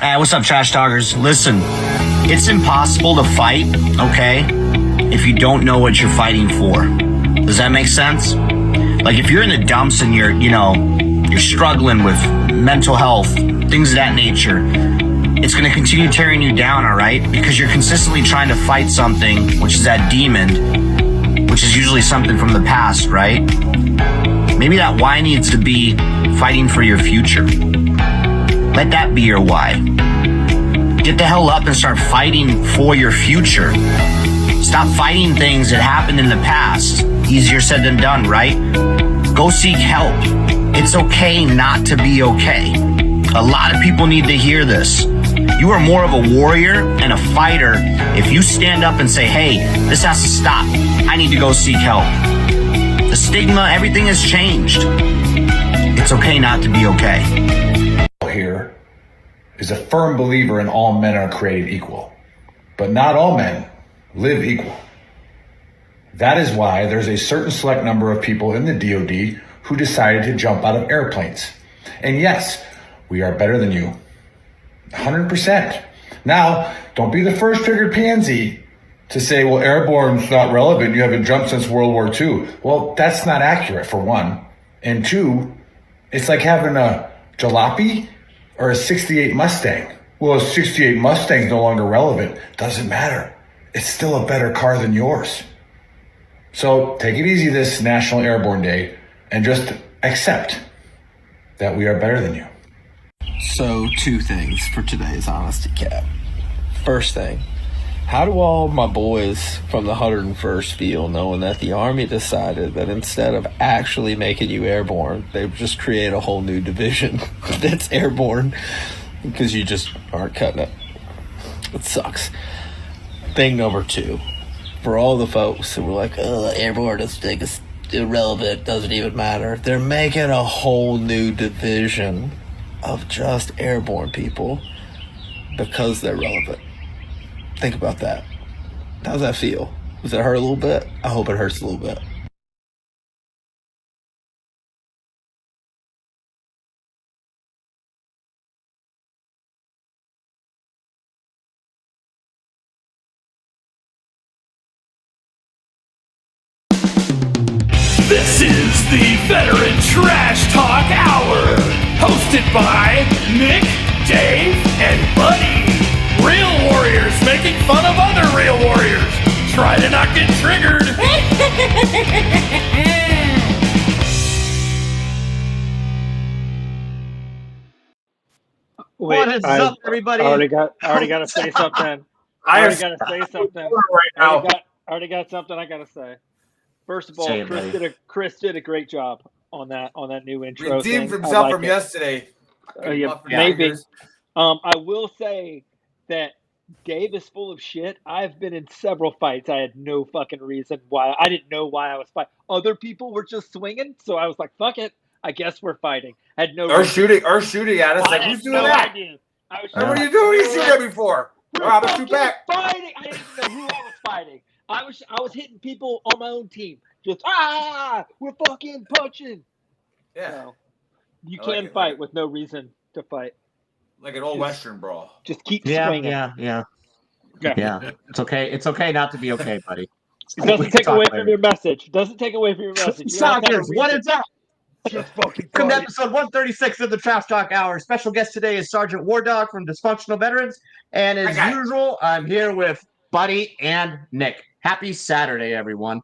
What's up, trash talkers? Listen, it's impossible to fight, okay, if you don't know what you're fighting for. Does that make sense? Like, if you're in the dumps and you're struggling with mental health, things of that nature, it's going to continue tearing you down, all right? Because you're consistently trying to fight something, which is that demon, which is usually something from the past, right? Maybe that why needs to be fighting for your future. Let that be your why. Get the hell up and start fighting for your future. Stop fighting things that happened in the past. Easier said than done, right? Go seek help. It's okay not to be okay. A lot of people need to hear this. You are more of a warrior and a fighter if you stand up and say, hey, this has to stop. I need to go seek help. The stigma, everything has changed. It's okay not to be okay. Here is a firm believer in all men are created equal, but not all men live equal. That is why there's a certain select number of people in the DoD who decided to jump out of airplanes. And yes, we are better than you. 100%. Now, don't be the first triggered pansy to say, well, airborne's not relevant. You haven't jumped since World War II. Well, that's not accurate, for one. And two, it's like having a jalopy or a 68 Mustang. Well, a 68 Mustang's no longer relevant. Doesn't matter. It's still a better car than yours. So take it easy this National Airborne Day and just accept that we are better than you. So, two things for today's Honesty Cap. First thing, how do all my boys from the 101st feel knowing that the Army decided that instead of actually making you airborne, they would just create a whole new division that's airborne because you just aren't cutting it? It sucks. Thing number two, for all the folks who were like, oh, airborne is irrelevant, doesn't even matter. They're making a whole new division of just airborne people because they're relevant. Think about that. How's that feel? Does it hurt a little bit? I hope it hurts a little bit. This is the Veteran Trash Talk Hour, hosted by Nick, Dave, and Buddy. Real warriors making fun of other real warriors. Try to not get triggered. Wait, what is up, everybody? I already got to say something. I already got something I got to say. First of all, Chris did a great job on that new intro. Redeemed himself from yesterday. Maybe. I will say that Dave is full of shit. I've been in several fights. I had no fucking reason why. I didn't know why I was fighting. Other people were just swinging, so I was like, "Fuck it, I guess we're fighting." I had no. Or shooting at us. Like, who's doing that? What are you doing? You shoot at me for? I'm gonna shoot back. Fighting. I didn't even know who I was fighting. I was hitting people on my own team. Just we're fucking punching. Yeah. So, you can fight with no reason to fight. Like an old Western brawl. Just keep swinging. Yeah. It's okay. It's okay not to be okay, buddy. It doesn't take away from your message. What is that? Just fucking Welcome to episode 136 of the Trash Talk Hour. Special guest today is Sgt Wardog from Dysfunctional Veterans. And as usual, I'm here with Buddy and Nick. Happy Saturday, everyone.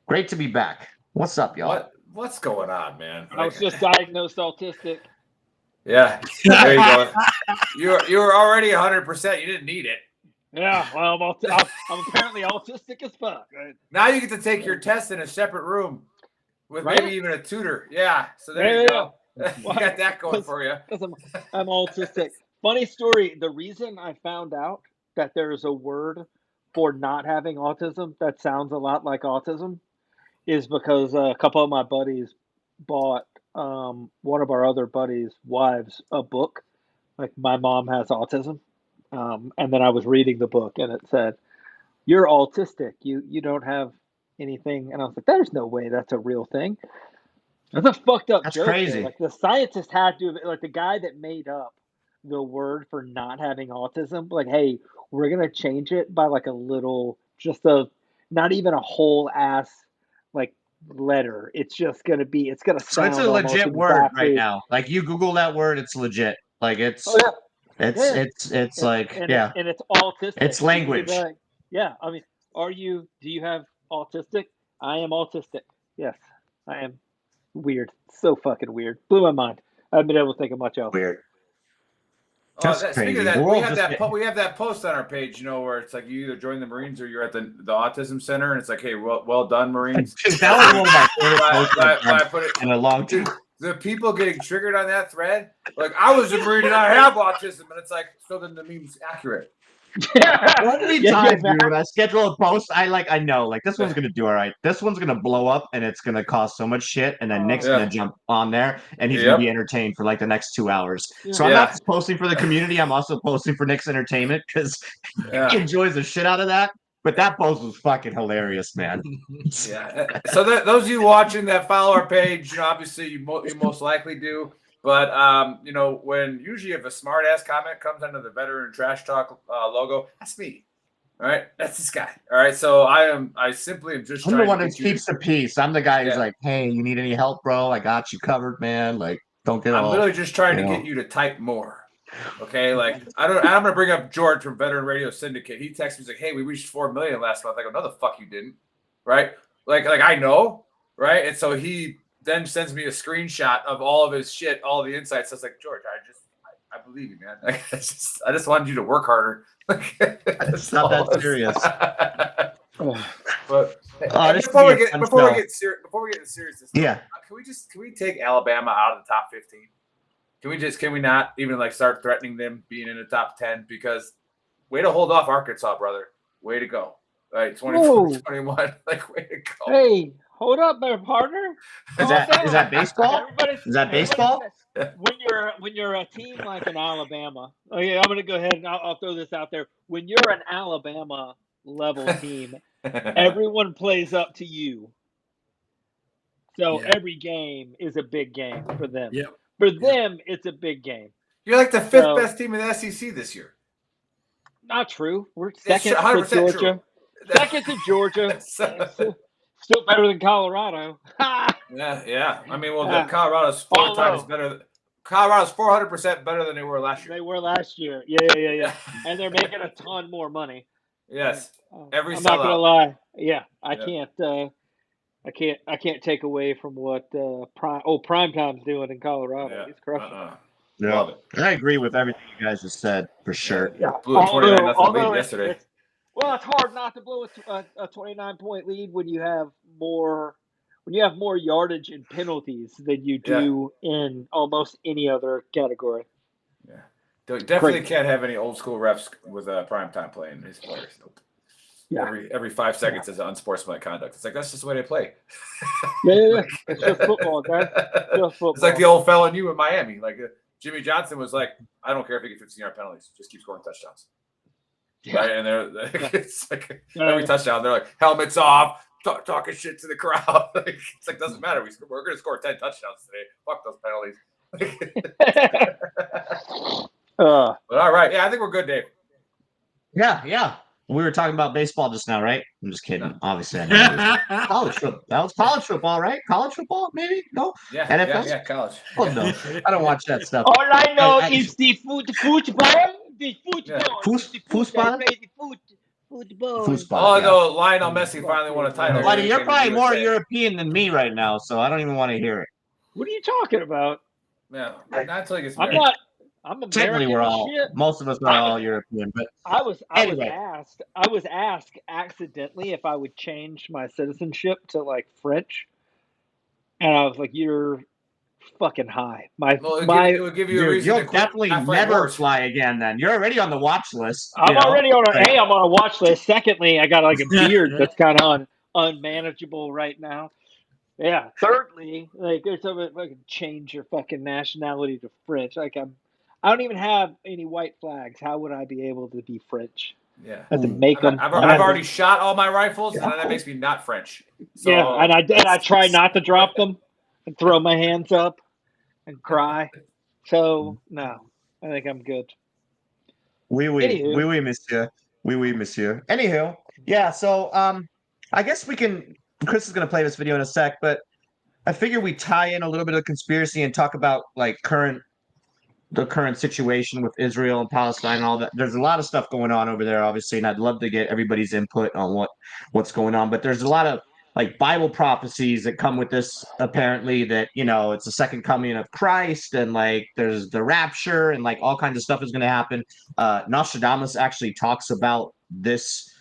Great to be back. What's up, y'all? What's going on, man? I was just diagnosed autistic. Yeah, there you go. You were already 100%. You didn't need it. Yeah, well, I'm apparently autistic as fuck. Right? Now you get to take your test in a separate room with maybe even a tutor. Yeah, so there you go. You got that going for you. I'm autistic. Funny story. The reason I found out that there's a word for not having autism that sounds a lot like autism is because a couple of my buddies bought one of our other buddies' wives a book, like My Mom Has Autism, and then I was reading the book and it said, "You're autistic. You don't have anything," and I was like, "There's no way that's a real thing." That's a fucked up joke. Crazy. Like the scientist had to, like the guy that made up the word for not having autism. Like, hey, we're gonna change it by like a little, not even a whole ass like letter. It's gonna So it's sound a almost legit word right exactly. now. Like you Google that word, it's legit. Like Oh yeah, yeah. it's like yeah, And it's autistic. it's You could be language. like, yeah. I mean, do you have autistic? I am autistic. Yes, I am. Weird. So fucking weird. Blew my mind. I haven't been able to think of much else. Weird. Speaking Crazy. of that, The we world have just we have that post on our page, where it's like you either join the Marines or you're at the autism center, and it's like, hey, well done, Marines. that was one of my favorite posts I put it in a long time. Dude, the people getting triggered on that thread, like I was a Marine and I have autism, and it's like, so then the meme's accurate. What many times, dude, when I schedule a post, I know, like, this one's gonna do all right. This one's gonna blow up, and it's gonna cause so much shit, and then Nick's gonna jump on there, and he's gonna be entertained for like the next 2 hours. So I'm not just posting for the community; I'm also posting for Nick's entertainment because he enjoys the shit out of that. But that post was fucking hilarious, man. Yeah. So those of you watching that follow our page, obviously you most likely do. But when usually if a smart ass comment comes under the Veteran Trash Talk logo, that's me. All right, that's this guy. All right, so I simply am just. I'm the one that keeps the peace. I'm the guy who's like, hey, you need any help, bro? I got you covered, man. Like, don't get. I'm literally just trying to get you to type more. Okay, like I'm gonna bring up George from Veteran Radio Syndicate. He texted me, he's like, hey, we reached 4 million last month. I go, no, the fuck you didn't, right? Like I know, right? And so he then sends me a screenshot of all of his shit, all the insights. I was like, George, I believe you, man. I just wanted you to work harder. It's not that serious. But before we get into seriousness, can we take Alabama out of the top 15? Can we not even like start threatening them being in the top 10? Because way to hold off Arkansas, brother. Way to go. Right, 24-21. Like, way to go. Hey, hold up there, partner. Is that baseball? Is that baseball? When you're a team like an Alabama, okay, I'm gonna go ahead and I'll throw this out there. When you're an Alabama level team, everyone plays up to you. So every game is a big game for them. Yep. For them, it's a big game. You're like the fifth best team in the SEC this year. Not true. We're second to Georgia. True. Second to Georgia. Still better than Colorado. Yeah. I mean, Colorado's 4 times better. Colorado's 400% better than they were last year. They were last year. Yeah. And they're making a ton more money. Yes. I'm not gonna lie. Yeah, I can't take away from what Primetime's doing in Colorado. Yeah. He's crushing it. Love it. I agree with everything you guys just said for sure. Yeah. Blew a 29-0 lead yesterday. It's hard not to blow a 29-point lead when you have more yardage and penalties than you do in almost any other category. Yeah. Definitely can't have any old school refs with Primetime playing his players. Nope. Yeah. Every 5 seconds is unsportsmanlike conduct. It's like, that's just the way they play. Yeah. It's just football, guys. It's like the old fella in you in Miami. Like Jimmy Johnson was like, I don't care if he gets 15-yard penalties. Just keep scoring touchdowns. Yeah. Right? And it's like every touchdown, they're like, helmets off, talking shit to the crowd. It's like, doesn't matter. We're going to score 10 touchdowns today. Fuck those penalties. But all right. Yeah, I think we're good, Dave. Yeah. We were talking about baseball just now, right? I'm just kidding. Obviously, I know college football. That was college football, right? College football, maybe? No? Yeah, NFL? Yeah, college. Oh, no. I don't watch that stuff. All I know is the football. The football. Yeah. Football? Oh, no. Lionel Messi finally won a title. Buddy, you're probably more European than me right now, so I don't even want to hear it. What are you talking about? Yeah, not until he gets married. I'm American. Technically, most of us are all European, but I was asked accidentally if I would change my citizenship to like French, and I was like, "You're fucking high." It would give you a reason. You'll definitely never fly again. Then you're already on the watch list. I'm already on I'm on a watch list. Secondly, I got like a beard that's kind of unmanageable right now. Yeah. Thirdly, like there's something fucking change your fucking nationality to French. Like I don't even have any white flags. How would I be able to be French? Yeah, I have to make them. I've already shot all my rifles, and that makes me not French. So, yeah, and I try not to drop them and throw my hands up and cry. So no, I think I'm good. Oui, monsieur. Oui, monsieur. Anywho, yeah. So, I guess we can. Chris is going to play this video in a sec, but I figure we tie in a little bit of conspiracy and talk about like the current situation with Israel and Palestine and all that. There's a lot of stuff going on over there, obviously, and I'd love to get everybody's input on what's going on. But there's a lot of like Bible prophecies that come with this, apparently, that it's the second coming of Christ, and like there's the rapture, and like all kinds of stuff is going to happen. Nostradamus actually talks about this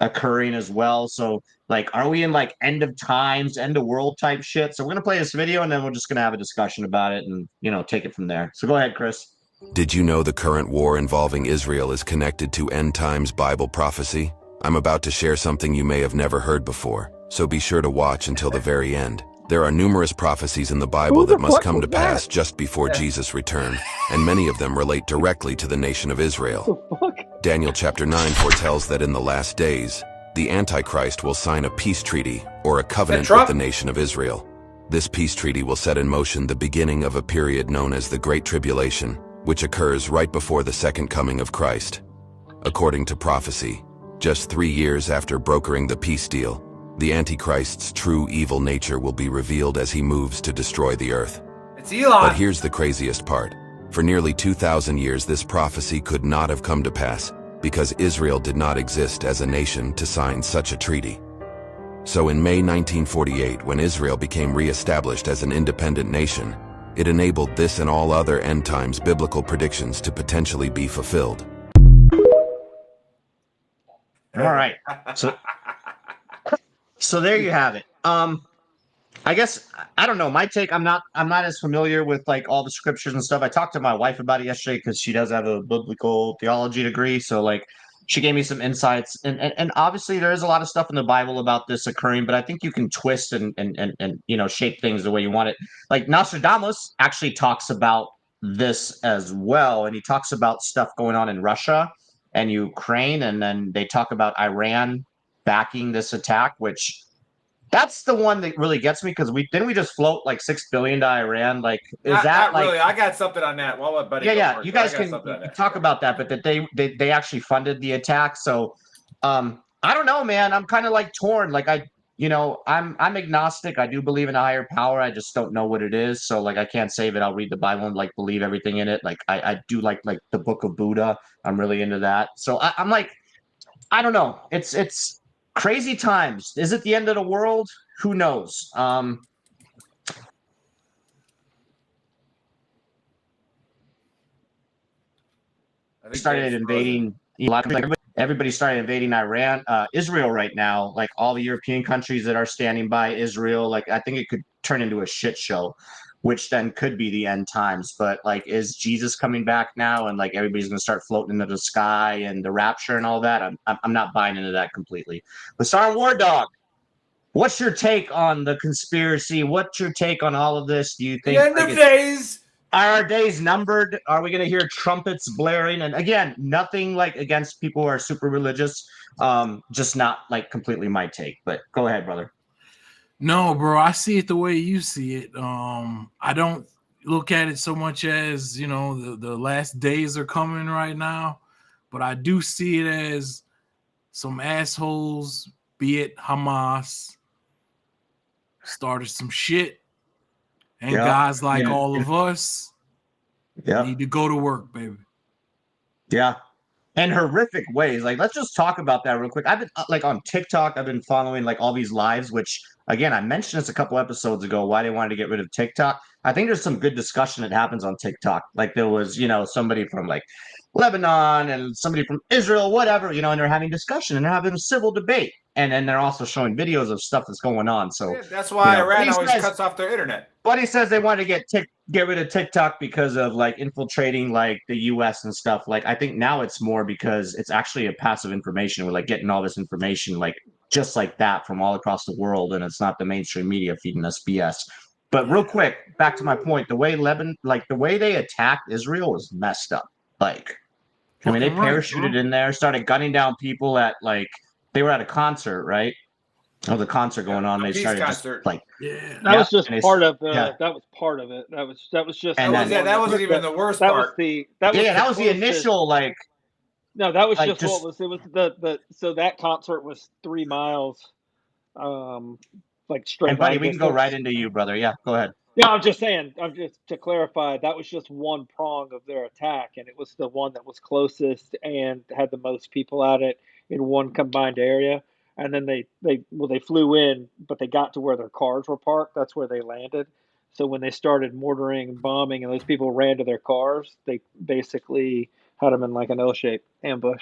occurring as well. So like, are we in like end of times, end of world type shit? So we're gonna play this video and then we're just gonna have a discussion about it and take it from there. So go ahead, Chris. Did you know the current war involving Israel is connected to end times Bible prophecy? I'm about to share something you may have never heard before, so be sure to watch until the very end. There are numerous prophecies in the Bible that must come to pass just before Jesus' return, and many of them relate directly to the nation of Israel. Daniel chapter 9 foretells that in the last days, the Antichrist will sign a peace treaty or a covenant with the nation of Israel. This peace treaty will set in motion the beginning of a period known as the Great Tribulation, which occurs right before the second coming of Christ. According to prophecy, just 3 years after brokering the peace deal, the Antichrist's true evil nature will be revealed as he moves to destroy the earth. It's Elon. But here's the craziest part. For nearly 2,000 years, this prophecy could not have come to pass because Israel did not exist as a nation to sign such a treaty. So in May 1948, when Israel became re-established as an independent nation, it enabled this and all other end times biblical predictions to potentially be fulfilled. All right. So there you have it. I guess I don't know. My take, I'm not as familiar with like all the scriptures and stuff. I talked to my wife about it yesterday because she does have a biblical theology degree. So like she gave me some insights, and obviously there is a lot of stuff in the Bible about this occurring, but I think you can twist and shape things the way you want it. Like Nostradamus actually talks about this as well, and he talks about stuff going on in Russia and Ukraine, and then they talk about Iran backing this attack, which that's the one that really gets me because we just float like $6 billion to Iran. Like, is that like really? I got something on that. Well, buddy, yeah. You guys can talk about that, but that they actually funded the attack. So, I don't know, man. I'm kind of like torn. Like I'm agnostic. I do believe in a higher power. I just don't know what it is. So like, I can't say that I'll read the Bible and like believe everything in it. Like I do like the Book of Buddha. I'm really into that. So I'm like, I don't know. It's crazy times. Is it the end of the world? Who knows? Started invading. Everybody started invading Iran, Israel right now. Like all the European countries that are standing by Israel. Like I think it could turn into a shit show, which then could be the end times. But like, is Jesus coming back now? And like everybody's gonna start floating into the sky and the rapture and all that. I'm not buying into that completely. But Sgt Wardog, what's your take on the conspiracy? What's your take on all of this? Do you think the end of days? Are our days numbered? Are we going to hear trumpets blaring? And again, nothing like against people who are super religious, just not like completely my take. But go ahead, brother. No, bro, I see it the way you see it. I don't look at it so much as, the last days are coming right now, but I do see it as some assholes, be it Hamas, started some shit. And guys like all of us need to go to work, baby. Yeah. And horrific ways. Like, let's just talk about that real quick. I've been like on TikTok, I've been following like all these lives, which again, I mentioned this a couple episodes ago, why they wanted to get rid of TikTok. I think there's some good discussion that happens on TikTok. Like there was, somebody from like Lebanon and somebody from Israel, whatever, and they're having discussion and they're having a civil debate. And then they're also showing videos of stuff that's going on. So that's why Iran always cuts off their internet. Buddy says they want to get rid of TikTok because of like infiltrating like the US and stuff. Like I think now it's more because it's actually a passive information. We're like getting all this information like just like that from all across the world, and it's not the mainstream media feeding us BS. But real quick, back to my point, the way the way they attacked Israel was messed up. Like, I mean, they parachuted in there, started gunning down people at like they were at a concert, right? Oh, the concert going on. They peace started concert. just like that was just part of the. Yeah. That was part of it. That was just. And that wasn't even the worst that part. Was that was the initial like. No, that was like, just what was. It was the so that concert was 3 miles, like straight. And buddy, line we can go distance. right into you, brother. Yeah, go ahead. Yeah, I'm just saying. I'm just to clarify. That was just one prong of their attack, and it was the one that was closest and had the most people at it in one combined area. And then they flew in, but they got to where their cars were parked. That's where they landed. So when they started mortaring and bombing, and those people ran to their cars, they basically had them in like an L-shaped ambush.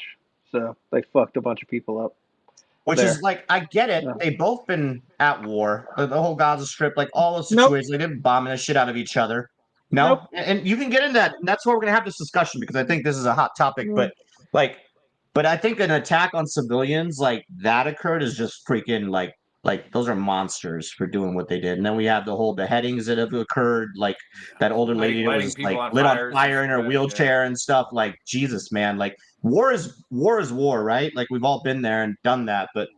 So they fucked a bunch of people up. Which there. is like, I get it. Yeah. They've both been at war. The whole Gaza Strip, like all those situations, they've been bombing the shit out of each other. No, Nope. And you can get into that. And that's why we're gonna have this discussion, because I think this is a hot topic. But I think an attack on civilians like that occurred is just freaking like those are monsters for doing what they did. And then we have the whole beheadings that have occurred, like that older lady that was like lit on fire in her wheelchair and stuff. Like, Jesus, man, like war is war, right? Like we've all been there and done that. But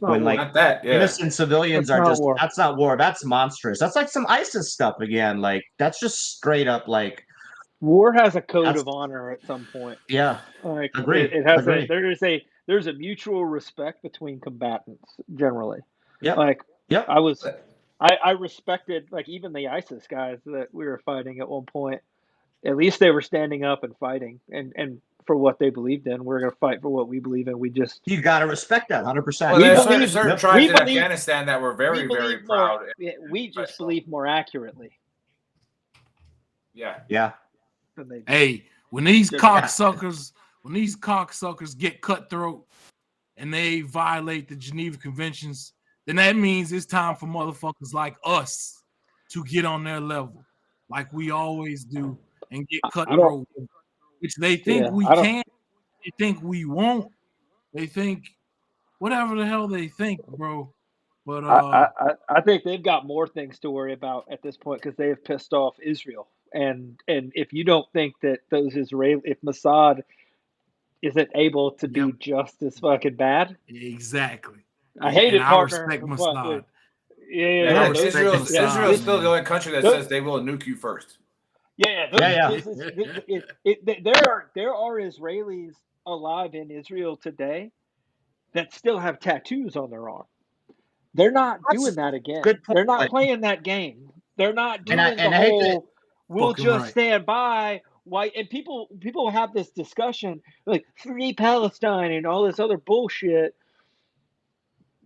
when like innocent civilians are just war. That's not war. That's monstrous. That's like some ISIS stuff again. Like that's just straight up like. War has a code of honor at some point. Yeah, like agree. It has there's a mutual respect between combatants generally. Yeah, like I respected like even the ISIS guys that we were fighting at one point. At least they were standing up and fighting and for what they believed in. We're going to fight for what we believe in. You got to respect that 100%. Well, there's certain tribes in Afghanistan that were very proud. We just believe more accurately. Yeah. Hey, when these cocksuckers get cutthroat and they violate the Geneva Conventions, then that means it's time for motherfuckers like us to get on their level, like we always do, and get cutthroat, which they think we can, they think we won't, they think whatever the hell they think, bro. But I think they've got more things to worry about at this point because they have pissed off Israel. And if you don't think that if Mossad isn't able to be just as fucking bad, exactly. I hate it, partner. I respect Mossad. Israel's still the only country that says they will nuke you first. There are Israelis alive in Israel today that still have tattoos on their arm. They're not doing that again. They're not playing that game. They're not doing the whole. We'll just stand by. Why? And people have this discussion like free Palestine and all this other bullshit.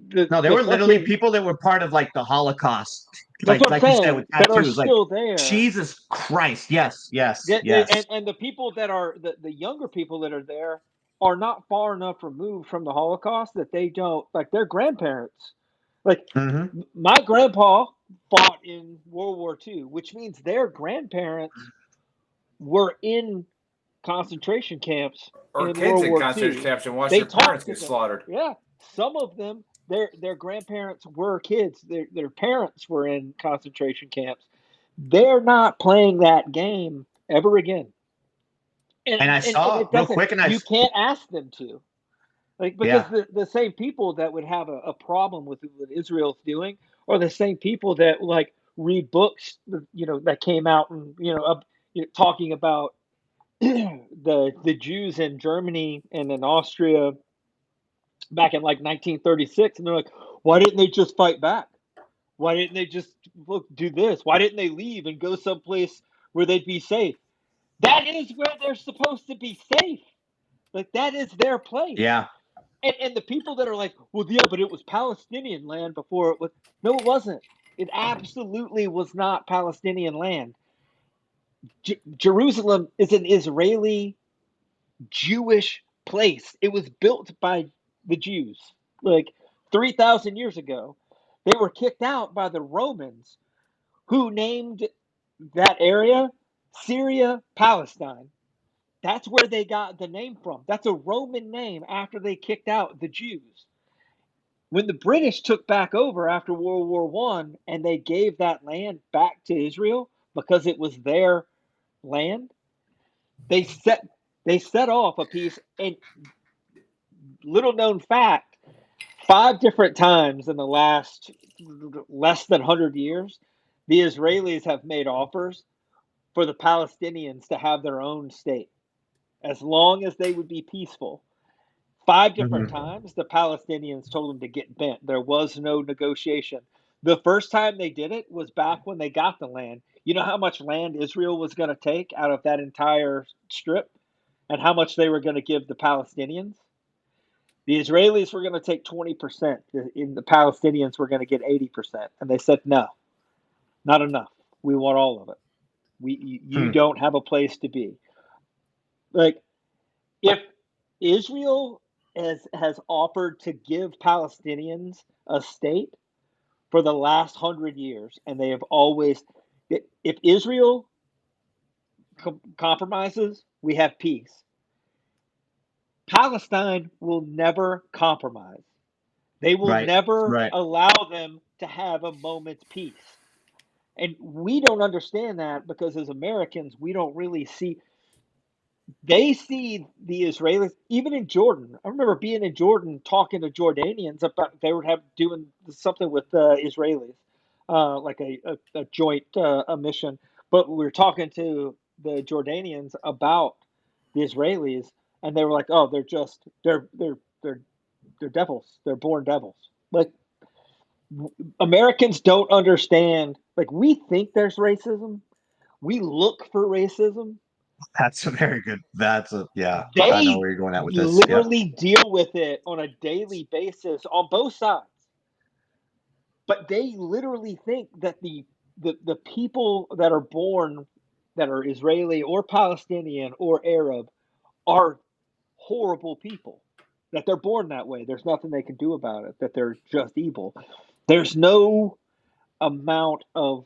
They were literally people that were part of like the Holocaust, like you said, with tattoos. That are still there. Jesus Christ! Yes. And the people that are the younger people that are there are not far enough removed from the Holocaust that they don't like their grandparents. Like my grandpa fought in World War II, which means their grandparents were in concentration camps or kids in concentration camps and watched their parents get slaughtered. Yeah, some of them, their grandparents were kids. Their parents were in concentration camps. They're not playing that game ever again. And I saw real quick, and you can't ask them to. Like because the same people that would have a problem with what Israel's doing are the same people that like read books, that came out and talking about the Jews in Germany and in Austria back in like 1936, and they're like, why didn't they just fight back? Why didn't they just do this? Why didn't they leave and go someplace where they'd be safe? That is where they're supposed to be safe. Like that is their place. Yeah. And the people that are like, well, yeah, but it was Palestinian land before it was. No, it wasn't. It absolutely was not Palestinian land. Jerusalem is an Israeli Jewish place. It was built by the Jews like 3,000 years ago. They were kicked out by the Romans who named that area Syria, Palestine. That's where they got the name from. That's a Roman name after they kicked out the Jews. When the British took back over after World War I and they gave that land back to Israel because it was their land, they set off a piece. And little known fact, 5 different times in the last less than 100 years, the Israelis have made offers for the Palestinians to have their own state, as long as they would be peaceful. 5 different times, the Palestinians told them to get bent. There was no negotiation. The first time they did it was back when they got the land. You know how much land Israel was going to take out of that entire strip and how much they were going to give the Palestinians? The Israelis were going to take 20%, and the Palestinians were going to get 80%. And they said, no, not enough. We want all of it. You don't have a place to be. Like, if Israel has offered to give Palestinians a state for the last 100 years, and they have always, if Israel compromises, we have peace. Palestine will never compromise. They will never allow them to have a moment's peace. And we don't understand that because as Americans, we don't really see. They see the Israelis, even in Jordan. I remember being in Jordan talking to Jordanians about they were doing something with Israelis, like a joint mission. But we were talking to the Jordanians about the Israelis, and they were like, "Oh, they're devils. They're born devils." Like, Americans don't understand. Like, we think there's racism. We look for racism. That's a very good. I know where you're going at with this. Literally deal with it on a daily basis on both sides. But they literally think that the people that are born, that are Israeli or Palestinian or Arab, are horrible people. That they're born that way. There's nothing they can do about it. That they're just evil. There's no amount of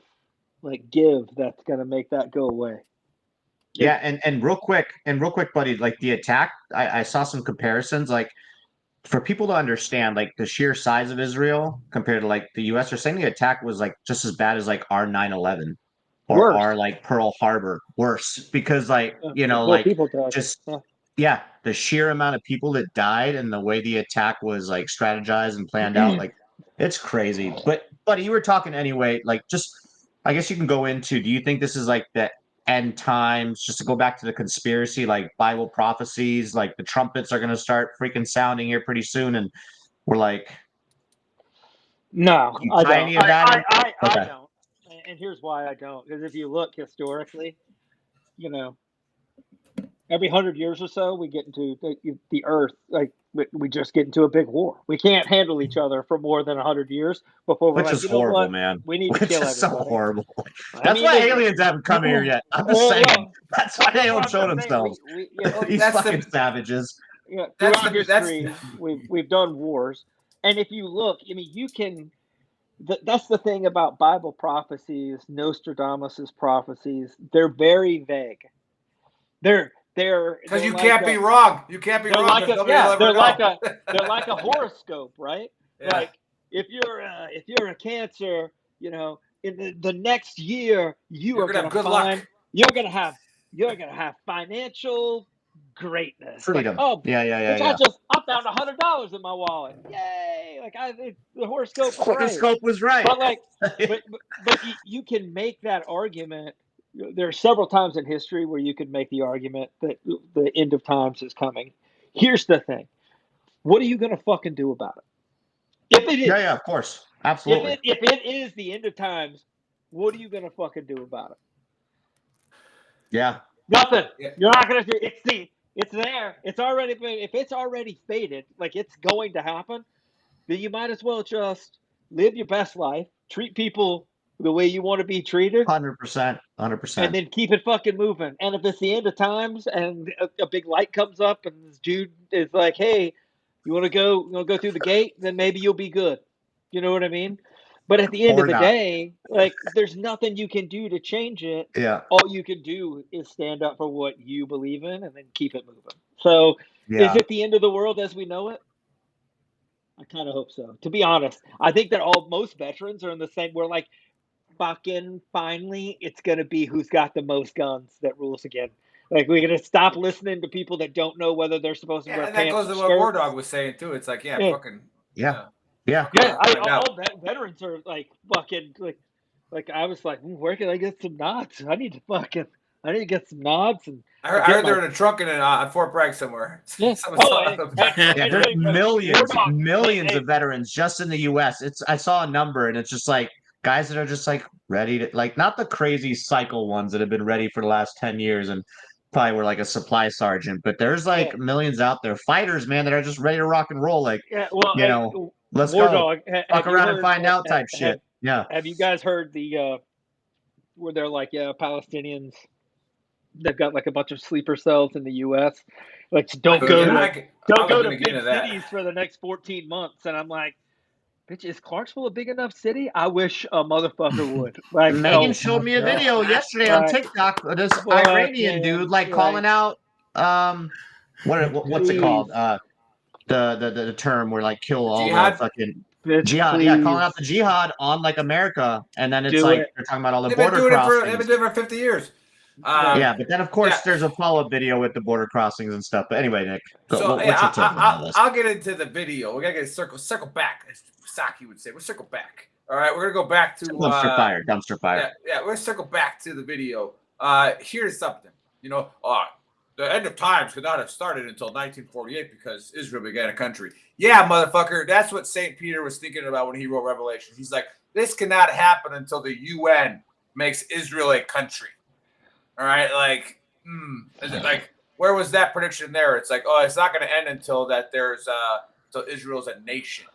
give that's going to make that go away. Yeah, and real quick, buddy, like the attack, I saw some comparisons, like for people to understand, like the sheer size of Israel compared to like the U.S. They're saying the attack was like just as bad as like our 9/11 or our like Pearl Harbor, worse because the sheer amount of people that died and the way the attack was like strategized and planned out, like it's crazy. But buddy, you were talking anyway, like just I guess you can go into. Do you think this is like the end times, just to go back to the conspiracy, like Bible prophecies, like the trumpets are going to start freaking sounding here pretty soon, and we're like, no, I don't. I Okay. don't. And here's why I don't. Because if you look historically, every 100 years or so, we get into the earth, like we just get into a big war. We can't handle each other for more than 100 years before we're Which is horrible, man. We need to kill everybody. So horrible. That's why aliens haven't come here yet. I'm just saying. That's why they don't show themselves. These fucking savages. Yeah, throughout history, we've done wars, and if you look, I mean, you can. That's the thing about Bible prophecies, Nostradamus's prophecies. They're very vague. They're because you can't be wrong. You can't be wrong. They're like a horoscope, right? Yeah. Like if you're a Cancer, in the next year you're gonna have financial greatness. Freedom. Like, yeah. I found $100 in my wallet. Yay! Like the horoscope was right. But you can make that argument. There are several times in history where you could make the argument that the end of times is coming. Here's the thing. What are you going to fucking do about it? If it is. Yeah, of course. Absolutely. If it is the end of times, what are you going to fucking do about it? Yeah. Nothing. Yeah. You're not going to do it. It's there. It's already been, if it's already faded, like it's going to happen, then you might as well just live your best life, treat people the way you want to be treated. 100%. And then keep it fucking moving. And if it's the end of times and a big light comes up and this dude is like, hey, you want to go through the gate? Then maybe you'll be good. You know what I mean? But at the end of the day, like there's nothing you can do to change it. Yeah. All you can do is stand up for what you believe in and then keep it moving. So is it the end of the world as we know it? I kind of hope so. To be honest, I think that most veterans are in the same. We're like, fucking finally, it's going to be who's got the most guns that rules again. Like, we're going to stop listening to people that don't know whether they're supposed to wear pants. And that goes to what Wardog was saying, too. It's like, fucking Yeah. All veterans are like fucking like I was like, where can I get some nods? I need to get some nods. And I heard they're in a trunk at Fort Bragg somewhere. Yeah. There's millions of veterans just in the U.S. I saw a number, and it's just like guys that are just like ready to, like, not the crazy cycle ones that have been ready for the last 10 years and probably were like a supply sergeant, but there's like millions out there, fighters, man, that are just ready to rock and roll. Like, let's Wardog, go fuck around and find out type shit. Have you guys heard where they're like, Palestinians, they've got like a bunch of sleeper cells in the U.S. Like, don't go to big cities for the next 14 months. And I'm like, bitch, is Clarksville a big enough city? I wish a motherfucker would. Like, Megan showed me a video yesterday on TikTok of this Iranian dude calling out what's it called? The term where like kill all the fucking jihad. Yeah, calling out the jihad on like America, and then it's they're talking about all the border crossings. They've been doing it for 50 years. But then of course there's a follow-up video with the border crossings and stuff. But anyway, Nick, what's your take on this? I'll get into the video. We gotta get circle back, as Saki would say. We'll circle back. All right, we're gonna go back to dumpster fire. Yeah, we're gonna circle back to the video. Here's something. The end of times could not have started until 1948 because Israel began a country. Yeah, motherfucker, that's what St. Peter was thinking about when he wrote Revelation. He's like, this cannot happen until the UN makes Israel a country. All right, is it like, where was that prediction there? It's like, it's not going to end until until Israel's a nation.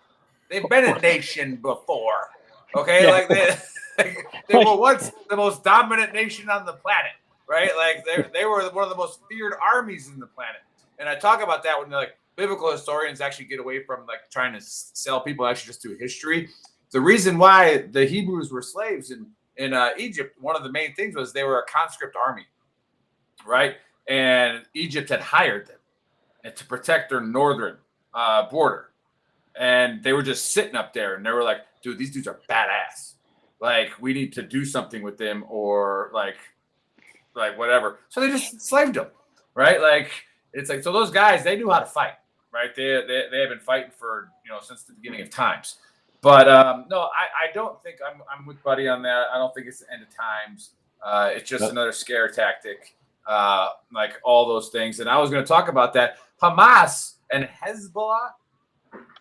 They've been a nation before, okay? Like they were once the most dominant nation on the planet, right? Like they were one of the most feared armies in the planet. And I talk about that when biblical historians actually get away from like trying to sell people actually just through history. The reason why the Hebrews were slaves in Egypt, one of the main things was they were a conscript army, right? And Egypt had hired them to protect their northern border. And they were just sitting up there, and they were like, dude, these dudes are badass. Like, we need to do something with them, or like whatever. So they just enslaved them, right? Like, it's like, so those guys, they knew how to fight, right? They have been fighting for, since the beginning of times. But no, I don't think I'm with Buddy on that. I don't think it's the end of times. It's just another scare tactic, like all those things. And I was going to talk about that. Hamas and Hezbollah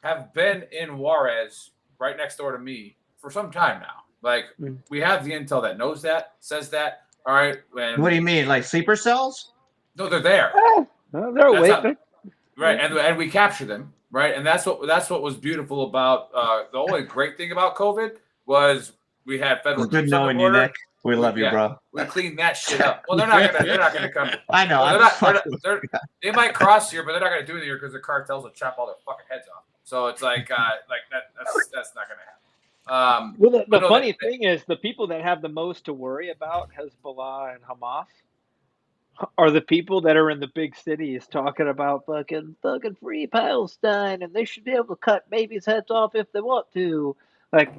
have been in Juarez, right next door to me, for some time now. Like, we have the intel that knows that, says that. All right. What do you mean, like sleeper cells? No, they're there. They're awake. Right, and we capture them. Right, and that's what was beautiful about the only great thing about COVID was we had federal. Good knowing you, Nick. We love you, bro. We cleaned that shit up. Well, they're not gonna come. I know. They might cross here, but they're not gonna do it here because the cartels will chop all their fucking heads off. So it's like that's not gonna happen. Well, the funny thing is, the people that have the most to worry about, Hezbollah and Hamas, are the people that are in the big cities talking about fucking free Palestine, and they should be able to cut babies' heads off if they want to. Like,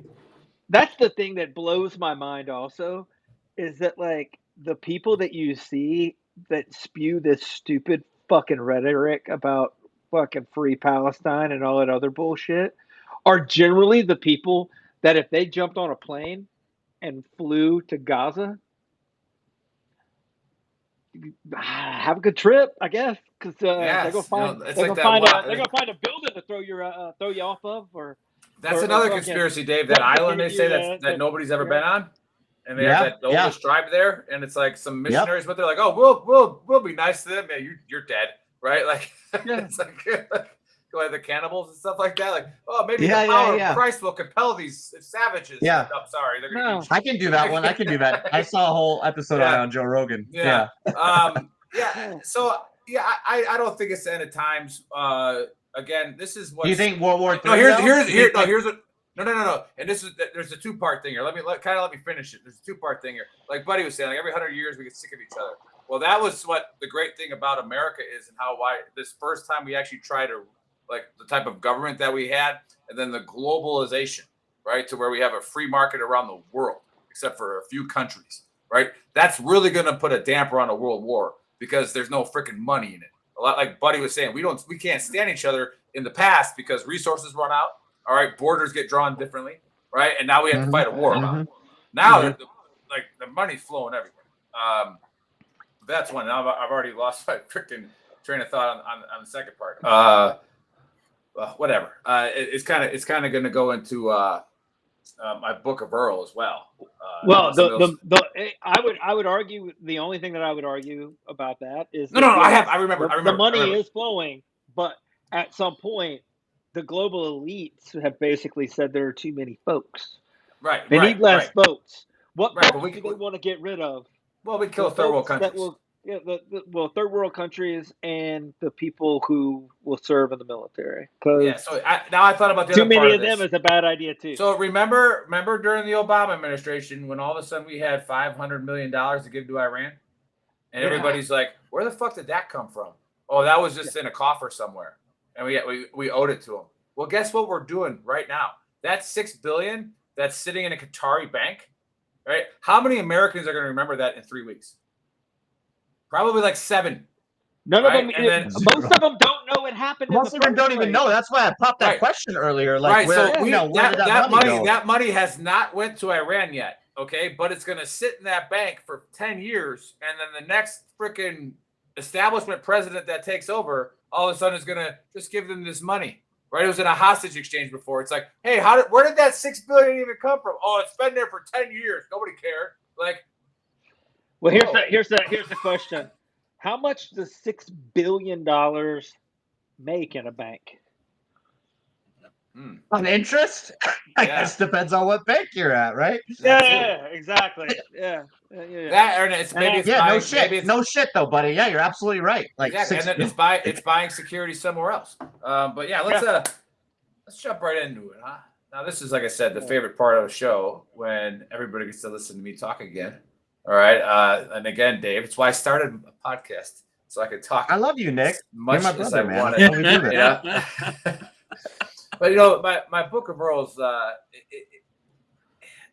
that's the thing that blows my mind also, is that like the people that you see that spew this stupid fucking rhetoric about fucking free Palestine and all that other bullshit are generally the people that if they jumped on a plane and flew to Gaza, have a good trip, I guess, because they're gonna find a building to throw you off of, or that's another conspiracy, Dave. That island they say that nobody's ever been on, and they have that oldest tribe there, and it's like some missionaries, but they're like, oh, we'll be nice to them. Yeah, you're dead, right? Like, it's like the cannibals and stuff like that. Like, oh, maybe the power of Christ will compel these savages. Yeah. Oh, sorry. I can do that one. I can do that. I saw a whole episode on Joe Rogan. Yeah. So, I don't think it's the end of times. Again, this is what. Do you think World War III? No, here's what. No. And there's a two-part thing here. Let me finish it. There's a two-part thing here. Like Buddy was saying, like every 100 years we get sick of each other. Well, that was what the great thing about America is, and why this first time we actually try to, like, the type of government that we had, and then the globalization, right, to where we have a free market around the world, except for a few countries, right? That's really going to put a damper on a world war because there's no freaking money in it. A lot like Buddy was saying, we can't stand each other in the past because resources run out, All right, borders get drawn differently, right? And now we have to fight a war about it. Now, the money's flowing everywhere. That's one. Now I've already lost my freaking train of thought on the second part. Whatever. It's kind of going to go into my book of Earl as well. I would argue the only thing that I would argue about that is I remember the money is flowing, but at some point the global elites have basically said there are too many folks. Right. They need less votes. What folks do they want to get rid of? Well, we kill third world countries. Third world countries and the people who will serve in the military. So now I thought about the too other many part of them is a bad idea too. So remember during the Obama administration when all of a sudden we had $500 million to give to Iran, and everybody's like, "Where the fuck did that come from?" Oh, that was just in a coffer somewhere, and we owed it to them. Well, guess what we're doing right now? That $6 billion that's sitting in a Qatari bank, right? How many Americans are going to remember that in 3 weeks? Probably like 7. None of them. Most of them don't know it happened. Most of them don't even know. That's why I popped that question earlier. Like, where did that money go? That money has not went to Iran yet. Okay, but it's going to sit in that bank for 10 years, and then the next freaking establishment president that takes over, all of a sudden is going to just give them this money. Right? It was in a hostage exchange before. It's like, hey, where did that $6 billion even come from? Oh, it's been there for 10 years. Nobody cared. Like, well, here's the question: how much does $6 billion make in a bank? On interest? I guess depends on what bank you're at, right? Yeah, exactly. Yeah. That or no shit though, buddy. Yeah, you're absolutely right. Like, exactly. And then it's buying security somewhere else. But yeah, let's jump right into it, huh? Now this is, like I said, the favorite part of the show when everybody gets to listen to me talk again. All right. And again, Dave, it's why I started a podcast so I could talk. I love you, Nick. Much You're my brother, as I man. wanted. But my book of Earls,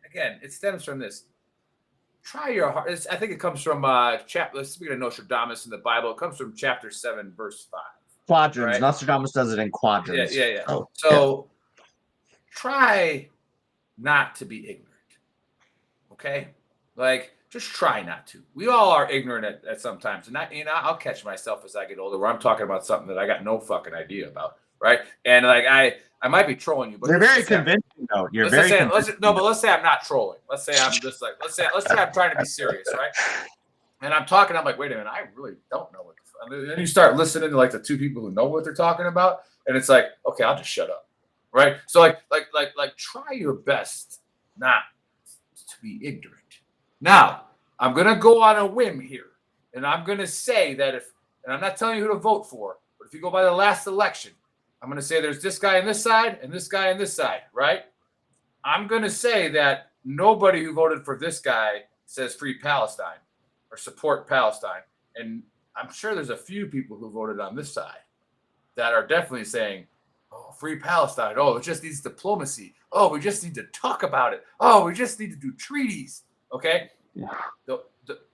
again, it stems from this. Try your heart. I think it comes from speaking of Nostradamus in the Bible, it comes from chapter 7, verse 5. Quadrants. Right? Nostradamus does it in quadrants. Yeah. Oh, try not to be ignorant. Okay? Like, just try not to. We all are ignorant at some times. And I'll catch myself as I get older where I'm talking about something that I got no fucking idea about. Right? And like I might be trolling you, but you're very convincing though. But let's say I'm not trolling. Let's say I'm just like, let's say I'm trying to be serious, right? And I'm talking, I'm like, wait a minute, I really don't know what the fuck. And then you start listening to like the two people who know what they're talking about, and it's like, okay, I'll just shut up. Right? So like try your best not to be ignorant. Now, I'm gonna go on a whim here, and I'm gonna say that and I'm not telling you who to vote for, but if you go by the last election, I'm going to say there's this guy on this side and this guy on this side, right? I'm going to say that nobody who voted for this guy says free Palestine or support Palestine. And I'm sure there's a few people who voted on this side that are definitely saying, oh, free Palestine. Oh, it just needs diplomacy. Oh, we just need to talk about it. Oh, we just need to do treaties. Okay? Yeah.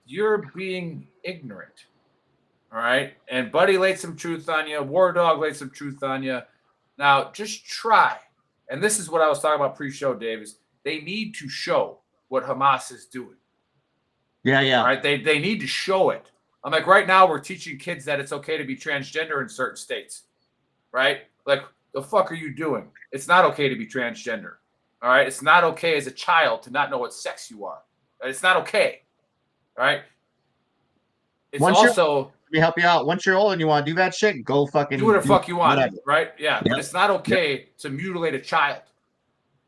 You're being ignorant. All right. And Buddy laid some truth on you. Wardog laid some truth on you. Now, just try. And this is what I was talking about pre-show, Dave, is they need to show what Hamas is doing. Yeah. All right. They need to show it. I'm like, right now we're teaching kids that it's okay to be transgender in certain states. Right? Like, the fuck are you doing? It's not okay to be transgender. All right. It's not okay as a child to not know what sex you are. It's not okay. All right. It's also... Let me help you out. Once you're old and you want to do that shit, go fucking do whatever the fuck you want, whatever. Right? Yeah. Yep. But it's not okay to mutilate a child.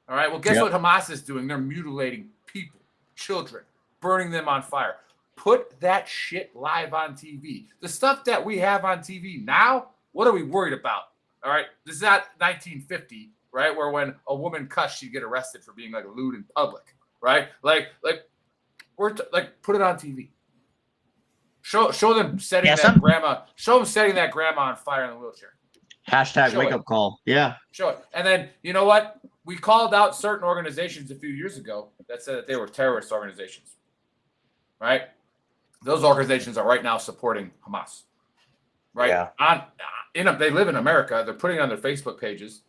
All right. Well, guess what Hamas is doing? They're mutilating people, children, burning them on fire. Put that shit live on TV. The stuff that we have on TV now, what are we worried about? All right. This is not 1950, right? Where when a woman cussed, she'd get arrested for being like lewd in public, right? Like put it on TV. Show them setting that grandma. Show them setting that grandma on fire in the wheelchair. # wake up call. Yeah. Show it. And then you know what? We called out certain organizations a few years ago that said that they were terrorist organizations. Right? Those organizations are right now supporting Hamas. Right? Yeah. They live in America. They're putting it on their Facebook pages.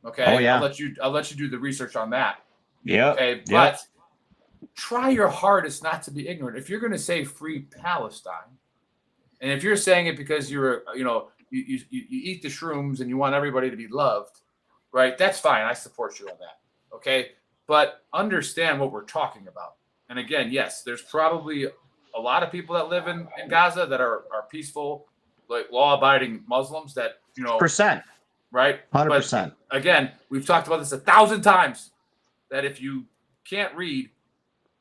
Okay. Oh, yeah. I'll let you do the research on that. Yeah. Okay. But try your hardest not to be ignorant. If you're going to say free Palestine, and if you're saying it because you're, you eat the shrooms and you want everybody to be loved, right? That's fine. I support you on that. Okay. But understand what we're talking about. And again, yes, there's probably a lot of people that live in Gaza that are peaceful, like law-abiding Muslims that, percent, right? 100%. But again, we've talked about this 1,000 times, that if you can't read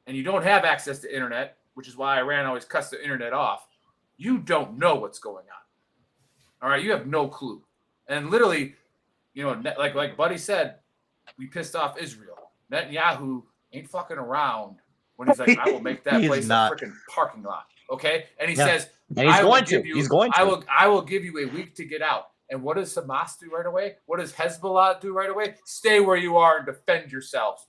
and you don't have access to internet, which is why Iran always cuts the internet off, you don't know what's going on. All right, you have no clue. And literally, like Buddy said, we pissed off Israel. Netanyahu ain't fucking around when he's like, I will make that place a freaking parking lot. Okay? And he says, and he's going to. I will give you a week to get out. And what does Hamas do right away? What does Hezbollah do right away? Stay where you are and defend yourselves.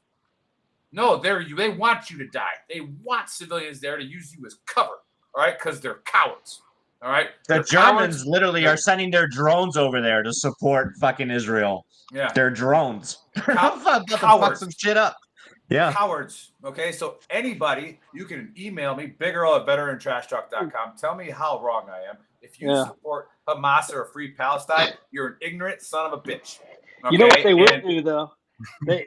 No, they want you to die. They want civilians there to use you as cover. All right? Because they're cowards. All right? The Germans literally are sending their drones over there to support fucking Israel. Yeah. They're drones. About to fuck some shit up. Yeah. Cowards. Okay, so anybody, you can email me, bigearl@veterantrashtalk.com. Tell me how wrong I am. If you support Hamas or a free Palestine, you're an ignorant son of a bitch. Okay? You know what they will do, though? They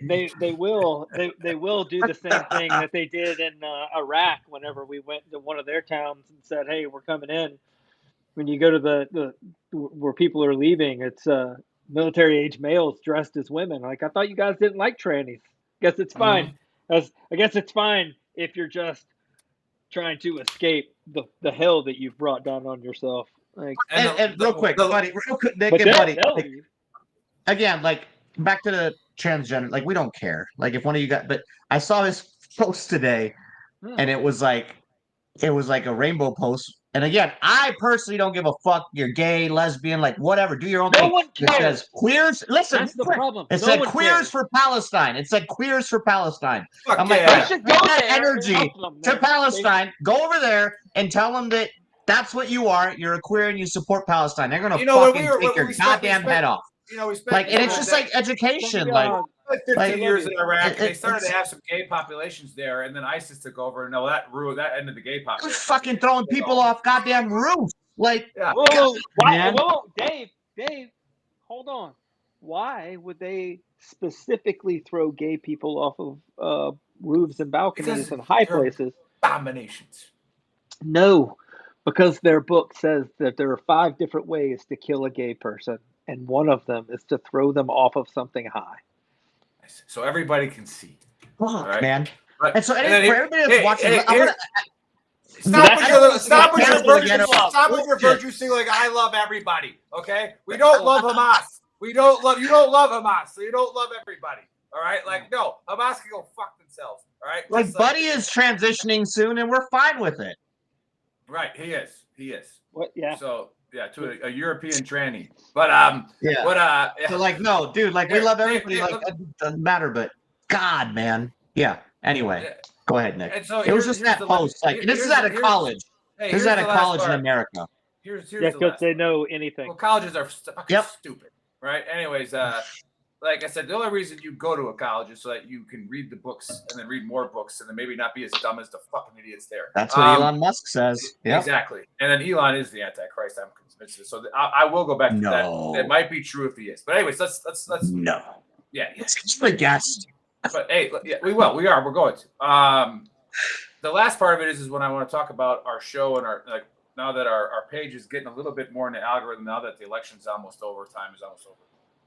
will do the same thing that they did in Iraq whenever we went to one of their towns and said, hey, we're coming in. When you go to the where people are leaving, it's military age males dressed as women. Like, I thought you guys didn't like trannies. Guess it's fine. I guess it's fine if you're just trying to escape the hell that you've brought down on yourself. Like, and real quick, buddy, again, like back to the transgender. Like, we don't care. Like, if one of you got, but I saw this post today, and it was like a rainbow post. And again, I personally don't give a fuck. You're gay, lesbian, like whatever. Do your own thing. No one cares. It says queers. Listen, that's the problem. It said queers for Palestine. It said queers for Palestine. Fuck I'm like, yeah. take that energy to Palestine. Go over there and tell them that that's what you are. You're a queer and you support Palestine. They're gonna fucking take your goddamn head off. And it's just like education. Like 15 years in Iraq, they started to have some gay populations there, and then ISIS took over, and that ended the gay population. Fucking throwing people off goddamn roofs. Like, whoa, Dave, hold on. Why would they specifically throw gay people off of roofs and balconies and high places? Abominations. No, because their book says that there are 5 different ways to kill a gay person, and one of them is to throw them off of something high. So everybody can see. Fuck, right? man. But, and so anyway, for everybody that's watching, stop with your virtue signaling. I love everybody. Okay, we don't love Hamas. You don't love Hamas, so you don't love everybody. All right, like no, Hamas can go fuck themselves. All right, like Buddy is transitioning soon, and we're fine with it. Right, he is. What? Yeah. So. Yeah, to a European tranny, but So like, no, dude, like we love everybody. Like, it doesn't matter, but God, man, yeah. Anyway, go ahead, Nick. So it was just that post. Like, this is at a college. This is at a college in America. Here's because they know anything. Well, colleges are fucking stupid, right? Anyways, like I said, the only reason you go to a college is so that you can read the books and then read more books and then maybe not be as dumb as the fucking idiots there. That's what Elon Musk says. Yep. Exactly. And then Elon is the Antichrist. I'm convinced. So I will go back to that. It might be true if he is. But anyways, let's. No. Yeah. Let's just the guest. But hey, yeah, we will. We are. We're going to. The last part of it is when I want to talk about our show and our now that our page is getting a little bit more in the algorithm now that the election's almost over, time is almost over.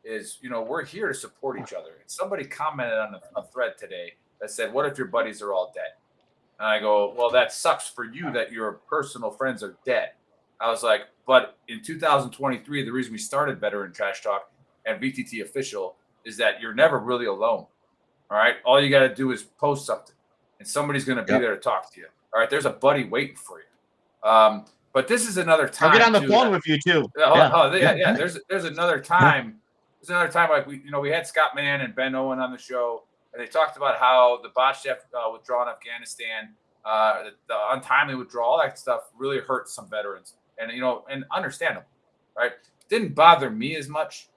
Is we're here to support each other. And somebody commented on a thread today that said, "What if your buddies are all dead?" And I go, "Well, that sucks for you that your personal friends are dead." I was like, "But in 2023, the reason we started Veteran Trash Talk and VTT Official is that you're never really alone. All right, all you got to do is post something, and somebody's going to be there to talk to you. All right, there's a buddy waiting for you. But this is another time. I'll get on the phone with you too. Yeah. There's another time." There's another time like we had Scott Mann and Ben Owen on the show, and they talked about how the botched withdrawal in Afghanistan, the untimely withdrawal, all that stuff really hurt some veterans, and understandable, right? Didn't bother me as much,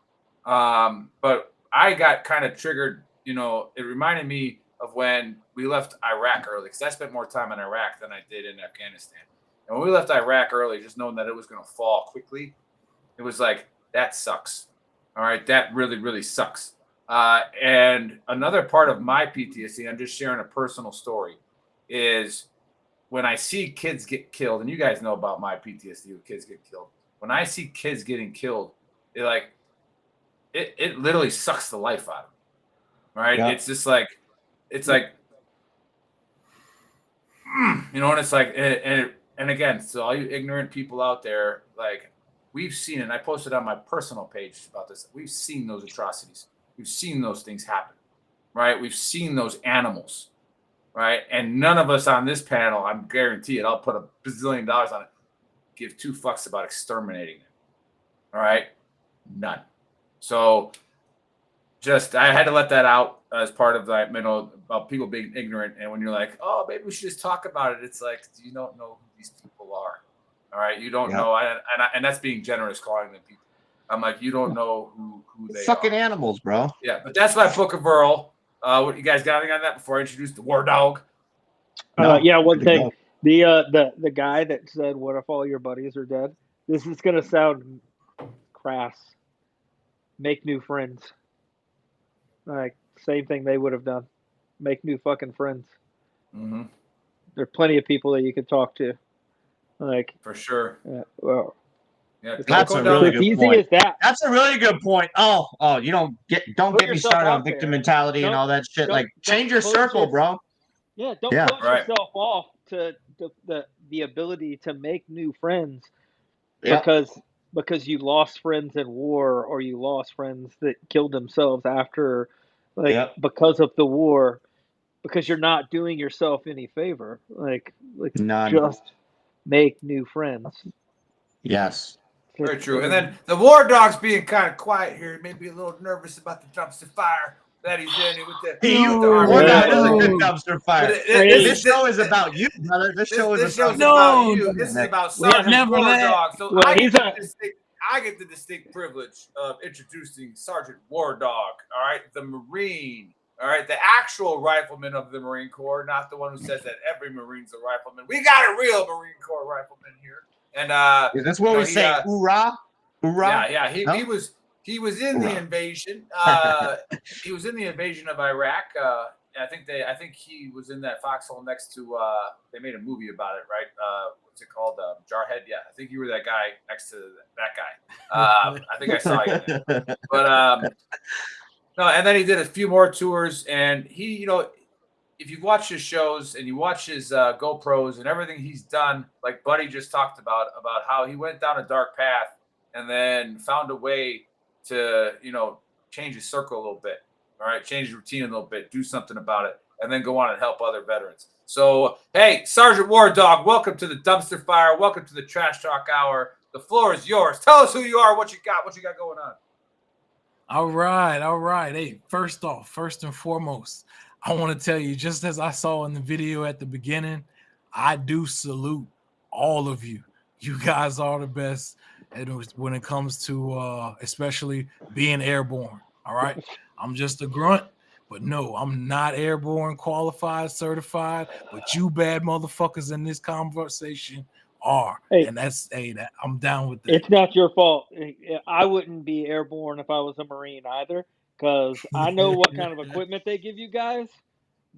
but I got kind of triggered. You know, it reminded me of when we left Iraq early, because I spent more time in Iraq than I did in Afghanistan. And when we left Iraq early, just knowing that it was going to fall quickly, it was like, that sucks. All right, that really, really sucks. And another part of my PTSD, I'm just sharing a personal story, is when I see kids get killed, and you guys know about my PTSD when kids get killed. When I see kids getting killed, it literally sucks the life out of them. Right? Yeah. It's just like, it's like, you know, and it's like, and again, so all you ignorant people out there, like, we've seen it. And I posted on my personal page about this. We've seen those atrocities. We've seen those things happen, right? We've seen those animals, right? And none of us on this panel, I'm guarantee it, I'll put $1 bazillion on it, give 2 fucks about exterminating them, all right? None. So just, I had to let that out as part of that, you know, about people being ignorant. And when you're like, oh, maybe we should just talk about it, it's like, you don't know who these people are, all right? You don't know, and that's being generous, calling them people. I'm like, you don't know who they fucking are. Animals, bro. Yeah, but that's my book of Earl. What you guys got anything on that before I introduce the Wardog? Yeah, one thing. The guy that said, "What if all your buddies are dead?" This is gonna sound crass. Make new friends. Like, same thing they would have done. Make new fucking friends. Mm-hmm. There are plenty of people that you could talk to. Like, for sure. Well. Yeah, that's a really good point. As that. That's a really good point. Oh, you don't get me started on victim mentality and all that shit. Like, change your circle, bro. Yeah, don't close yourself off to the ability to make new friends because you lost friends in war, or you lost friends that killed themselves after, because of the war, because you're not doing yourself any favor. Like none. Just make new friends. Yes. Very true. And then the War Dog's being kind of quiet here, maybe a little nervous about the dumpster fire that he's in with the War Dog is a good dumpster fire. This show is about you, brother. This show is about you. This is about Sergeant War Dog. So I get the distinct privilege of introducing Sergeant War Dog. All right, the Marine. All right, the actual rifleman of the Marine Corps, not the one who says that every Marine's a rifleman. We got a real Marine Corps rifleman here. And is this what we say? Hoorah! Hoorah! Yeah. He was in the invasion. He was in the invasion of Iraq. I think he was in that foxhole next to. They made a movie about it, right? What's it called? Jarhead. Yeah, I think you were that guy next to that guy. I think I saw you there. But no, and then he did a few more tours, and he, you know, if you watch his shows and you watch his GoPros and everything he's done, like Buddy just talked about how he went down a dark path and then found a way to, you know, change his circle a little bit, all right, change his routine a little bit, do something about it, and then go on and help other veterans. So, hey, Sergeant War Dog, welcome to the Dumpster Fire. Welcome to the Trash Talk Hour. The floor is yours. Tell us who you are, what you got going on. All right. Hey, first and foremost, I want to tell you, just as I saw in the video at the beginning, I do salute all of you. You guys are the best when it comes to especially being airborne. All right. I'm just a grunt, but no, I'm not airborne qualified, certified, but you bad motherfuckers in this conversation are. Hey, and I'm down with that. It's not your fault. I wouldn't be airborne if I was a Marine either, because I know what kind of equipment they give you guys.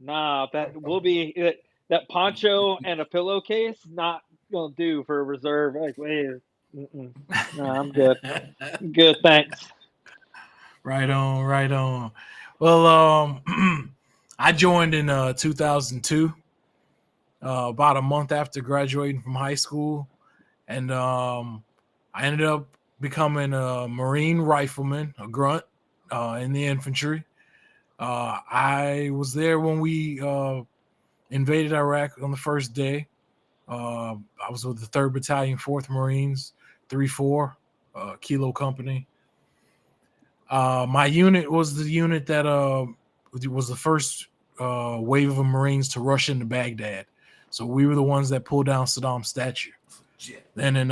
Nah, that poncho and a pillowcase not gonna do for a reserve. Like, nah, I'm good. Good, thanks. Right on. Well, I joined in 2002. About a month after graduating from high school, and I ended up becoming a Marine rifleman, a grunt, in the infantry. I was there when we invaded Iraq on the first day. I was with the 3rd Battalion, 4th Marines, 3-4, Kilo Company. My unit was the unit that was the first wave of Marines to rush into Baghdad. So we were the ones that pulled down Saddam's statue. Then in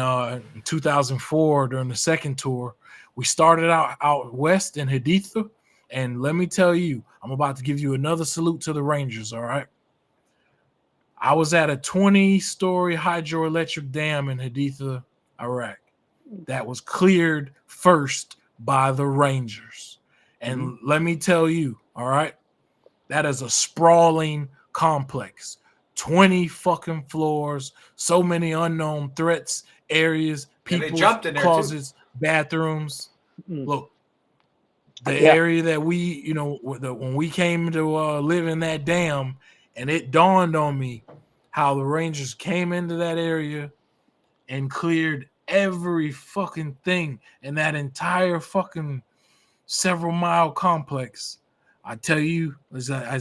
2004, during the second tour, we started out west in Haditha, And let me tell you, I'm about to give you another salute to the Rangers, all right? I was at a 20-story hydroelectric dam in Haditha, Iraq, that was cleared first by the Rangers. And let me tell you, all right, that is a sprawling complex. 20 fucking floors, so many unknown threats, areas, people, closets, bathrooms. Look, the area that we, when we came to live in that dam, and it dawned on me how the Rangers came into that area and cleared every fucking thing in that entire fucking several mile complex. I tell you, as I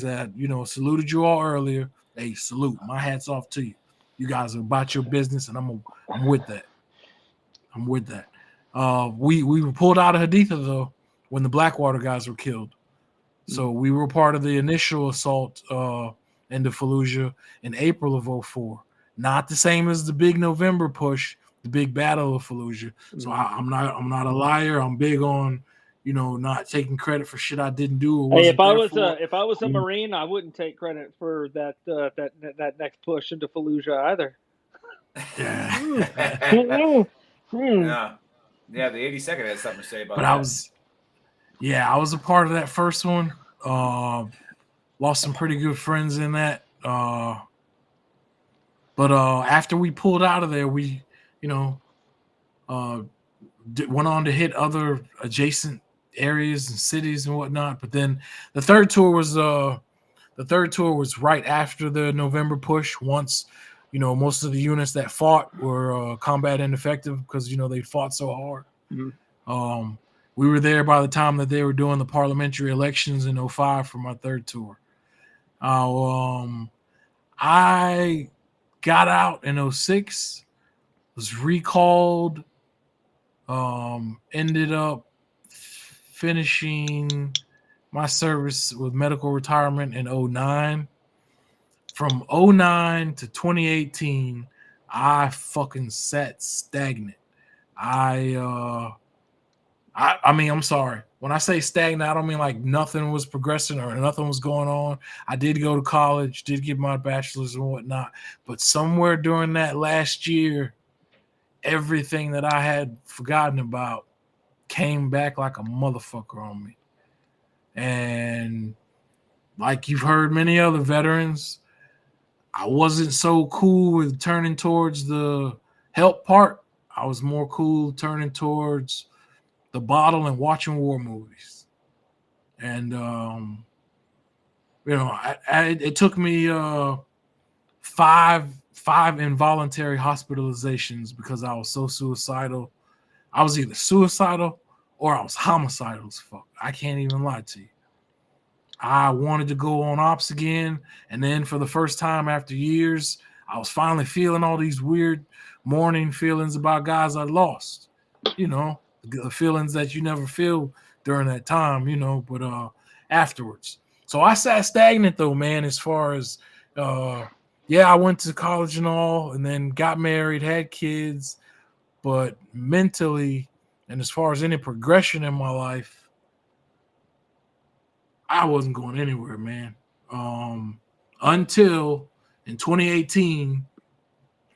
saluted you all earlier. Hey, salute. My hat's off to you. You guys are about your business, and I'm with that. I'm with that. We were pulled out of Haditha though when the Blackwater guys were killed. So we were part of the initial assault into Fallujah in April of 2004. Not the same as the big November push, the big battle of Fallujah. So I'm not a liar. I'm big on not taking credit for shit I didn't do. Hey, if I was a Marine, I wouldn't take credit for that next push into Fallujah either. Yeah, the 82nd had something to say about that. I was a part of that first one. Lost some pretty good friends in that. But after we pulled out of there, we, went on to hit other adjacent areas and cities and whatnot. But then the third tour was right after the November push. Once, most of the units that fought were combat ineffective because they fought so hard. We were there by the time that they were doing the parliamentary elections in 2005 for my third tour. I got out in 2006, was recalled, ended up finishing my service with medical retirement in 2009. From 2009 to 2018, I fucking sat stagnant. I mean, I'm sorry. When I say stagnant, I don't mean like nothing was progressing or nothing was going on. I did go to college, did get my bachelor's and whatnot. But somewhere during that last year, everything that I had forgotten about came back like a motherfucker on me. And like you've heard many other veterans, I wasn't so cool with turning towards the help part. I was more cool turning towards the bottle and watching war movies. And, it took me 5 involuntary hospitalizations because I was so suicidal. I was either suicidal or I was homicidal as fuck. I can't even lie to you. I wanted to go on ops again. And then for the first time after years, I was finally feeling all these weird mourning feelings about guys I lost. The feelings that you never feel during that time, but afterwards. So I sat stagnant though, man, as far as, I went to college and all, and then got married, had kids, but mentally, and as far as any progression in my life, I wasn't going anywhere, man. Until in 2018,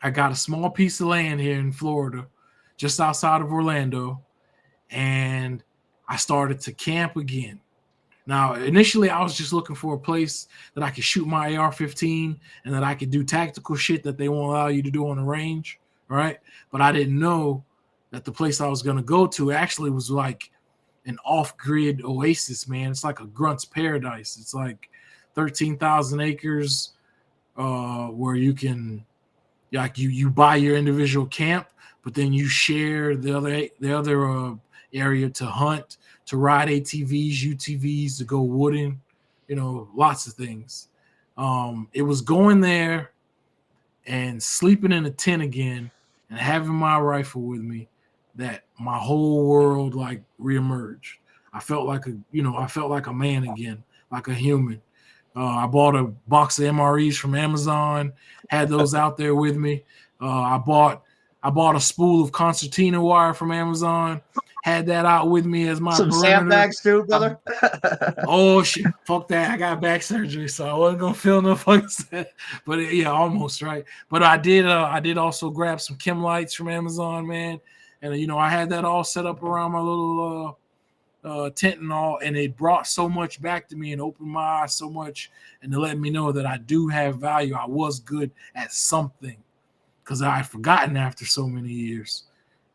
I got a small piece of land here in Florida, just outside of Orlando, and I started to camp again. Now, initially, I was just looking for a place that I could shoot my AR-15 and that I could do tactical shit that they won't allow you to do on the range, right? But I didn't know that the place I was going to go to actually was like an off-grid oasis, man. It's like a grunt's paradise. It's like 13,000 acres where you can, like, you buy your individual camp, but then you share the other area to hunt, to ride ATVs, UTVs, to go wooding, lots of things. It was going there and sleeping in a tent again and having my rifle with me that my whole world like reemerged. I felt like a man again, like a human. I bought a box of MREs from Amazon, had those out there with me. I bought a spool of concertina wire from Amazon, had that out with me as my some perimeter. sandbags too, brother. Oh shit, fuck that! I got back surgery, so I wasn't gonna feel no fucking sand. But yeah, almost right. But I did also grab some chem lights from Amazon, man, and I had that all set up around my little tent and all, and it brought so much back to me and opened my eyes so much, and to let me know that I do have value. I was good at something, because I had forgotten after so many years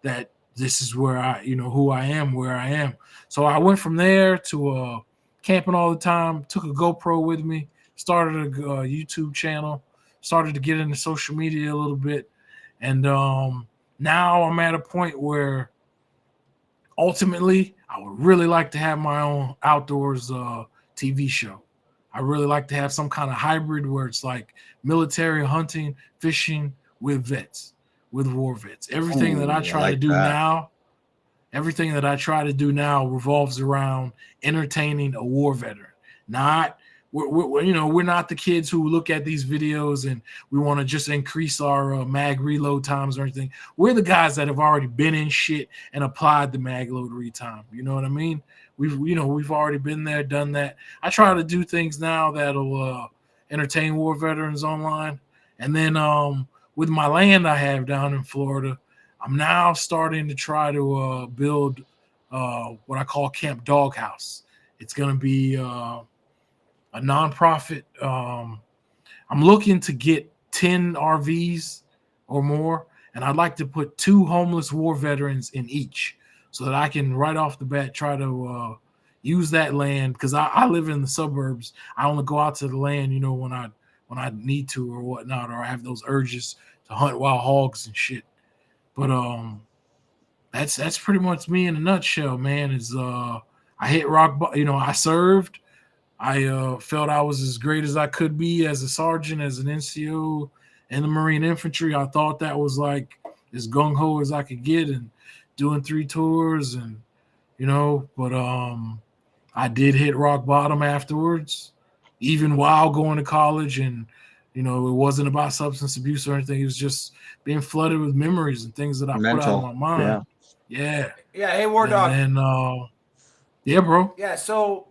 that this is where I, who I am, where I am. So I went from there to camping all the time, took a GoPro with me, started a YouTube channel, started to get into social media a little bit. And now I'm at a point where ultimately I would really like to have my own outdoors TV show. I really like to have some kind of hybrid where it's like military, hunting, fishing with vets, with war vets. Everything that I try to do now revolves around entertaining a war veteran. We're not the kids who look at these videos and we want to just increase our mag reload times or anything. We're the guys that have already been in shit and applied the mag load read time. You know what I mean? We've already been there, done that. I try to do things now that'll entertain war veterans online. And then with my land I have down in Florida, I'm now starting to try to build what I call Camp Doghouse. It's going to be a nonprofit. I'm looking to get 10 RVs or more, and I'd like to put 2 homeless war veterans in each, so that I can right off the bat try to use that land, because I live in the suburbs. I only go out to the land, when I need to or whatnot, or I have those urges to hunt wild hogs and shit. But that's pretty much me in a nutshell, man. Is I hit rock bottom. I served. I felt I was as great as I could be as a sergeant, as an NCO in the Marine Infantry. I thought that was like as gung-ho as I could get, and doing 3 tours, and but I did hit rock bottom afterwards, even while going to college. And it wasn't about substance abuse or anything. It was just being flooded with memories and things that I put out of my mind. Yeah. Hey, Wardog. And yeah, bro. Yeah. So,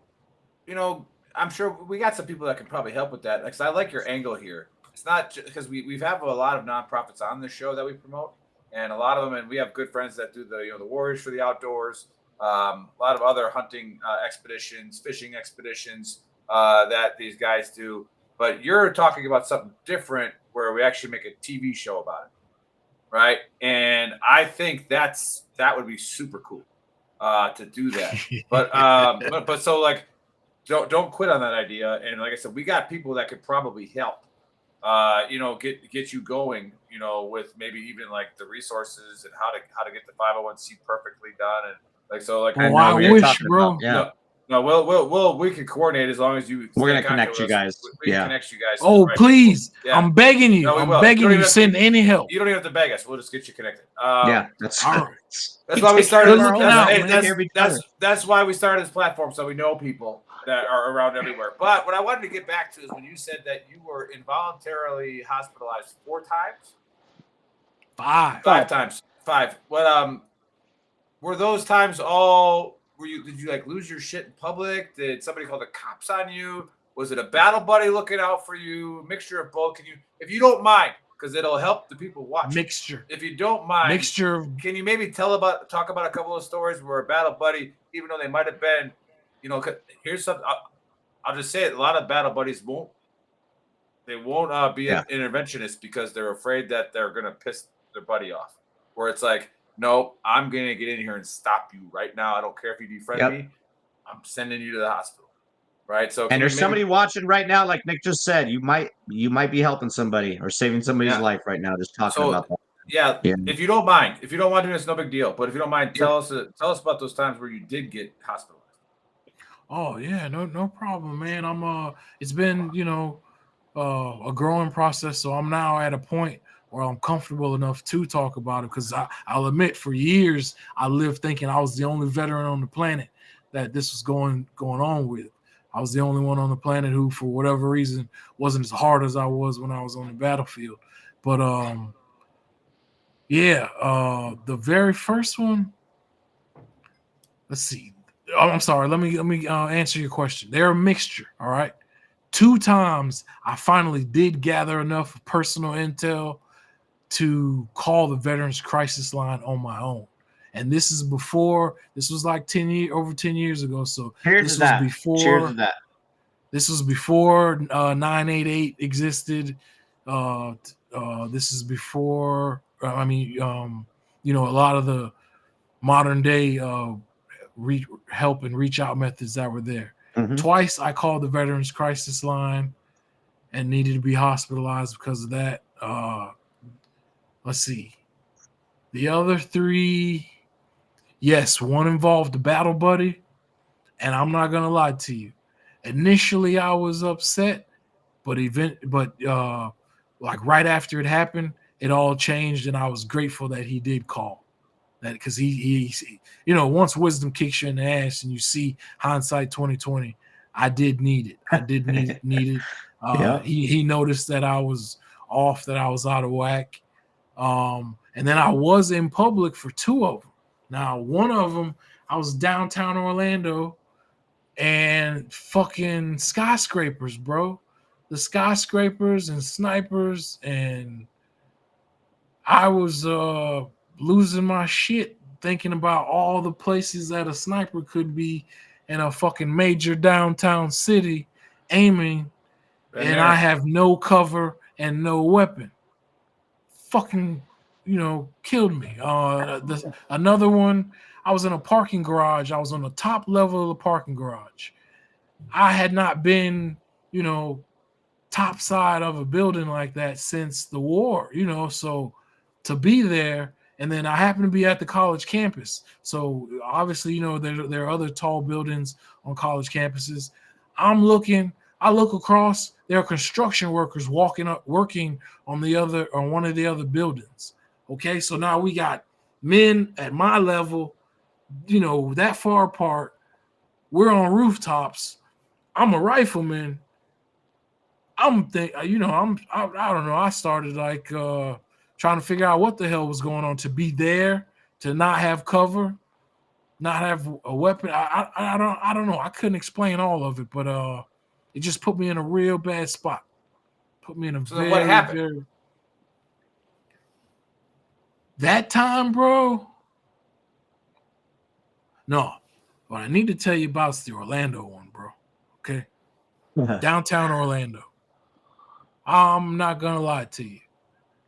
I'm sure we got some people that can probably help with that. Because I like your angle here. It's not because we have a lot of nonprofits on the show that we promote, and a lot of them, and we have good friends that do the Warriors for the Outdoors, a lot of other hunting expeditions, fishing expeditions that these guys do. But you're talking about something different, where we actually make a TV show about it, right? And I think that would be super cool to do that. But so like, don't quit on that idea. And like I said, we got people that could probably help, get you going, with maybe even like the resources and how to get the 501c perfectly done. And like, so like, I wish, bro. Yeah. No, we can coordinate as long as you. We're gonna connect you guys. We can connect you guys. Oh, right. please! Yeah. I'm begging you. No, I'm begging you. Send any help. You don't even have to beg us. We'll just get you connected. That's all right. That's why we started. That's why we started this platform, so we know people that are around everywhere. But what I wanted to get back to is when you said that you were involuntarily hospitalized 4 times. 5 times. 5. What were those times all? Did you like lose your shit in public? Did somebody call the cops on you? Was it a battle buddy looking out for you? Mixture of both? Can you, if you don't mind, because it'll help the people watch. Mixture. If you don't mind, mixture. Can you maybe talk about a couple of stories where a battle buddy, even though they might have been, here's something. I'll just say it. A lot of battle buddies won't be an interventionist because they're afraid that they're gonna piss their buddy off. Where it's like, no, I'm going to get in here and stop you right now. I don't care if you defriend me. I'm sending you to the hospital. Right. So, and there's somebody watching right now, like Nick just said, you might be helping somebody or saving somebody's life right now. Just talking about that. Yeah. If you don't mind, if you don't want to do this, no big deal. But if you don't mind, tell us about those times where you did get hospitalized. Oh yeah, no problem, man. It's been, a growing process. So I'm now at a point where I'm comfortable enough to talk about it, because I'll admit, for years I lived thinking I was the only veteran on the planet that this was going on with. I was the only one on the planet who, for whatever reason, wasn't as hard as I was when I was on the battlefield. But the very first one, let's see. Oh, I'm sorry. Let me answer your question. They're a mixture. All right. 2 times I finally did gather enough personal intel to call the Veterans Crisis Line on my own. And this was like over 10 years ago. So Cheers to that. This was before 988 existed. This is before, a lot of the modern day help and reach out methods that were there. Mm-hmm. Twice I called the Veterans Crisis Line and needed to be hospitalized because of that. Let's see. The other 3, yes, one involved a battle buddy, and I'm not gonna lie to you. Initially, I was upset, but like right after it happened, it all changed, and I was grateful that he did call. That because he once wisdom kicks you in the ass and you see hindsight 2020, I did need it. I did need it. Yeah. He noticed that I was off, that I was out of whack. And then I was in public for 2 of them. Now, one of them, I was downtown Orlando and fucking skyscrapers, bro. The skyscrapers and snipers, and I was losing my shit thinking about all the places that a sniper could be in a fucking major downtown city aiming, and I have no cover and no weapon. Fucking, killed me. Another one, I was in a parking garage. I was on the top level of the parking garage. I had not been, top side of a building like that since the war, so to be there, and then I happen to be at the college campus. So obviously, there are other tall buildings on college campuses. I look across, there are construction workers working on one of the other buildings. Okay, so now we got men at my level, that far apart. We're on rooftops. I'm a rifleman. I don't know. I started like trying to figure out what the hell was going on, to be there, to not have cover, not have a weapon. I don't know. I couldn't explain all of it, but it just put me in a real bad spot. Put me in a very, what happened? That time, bro. No, what I need to tell you about is the Orlando one, bro. Okay, downtown Orlando. I'm not gonna lie to you.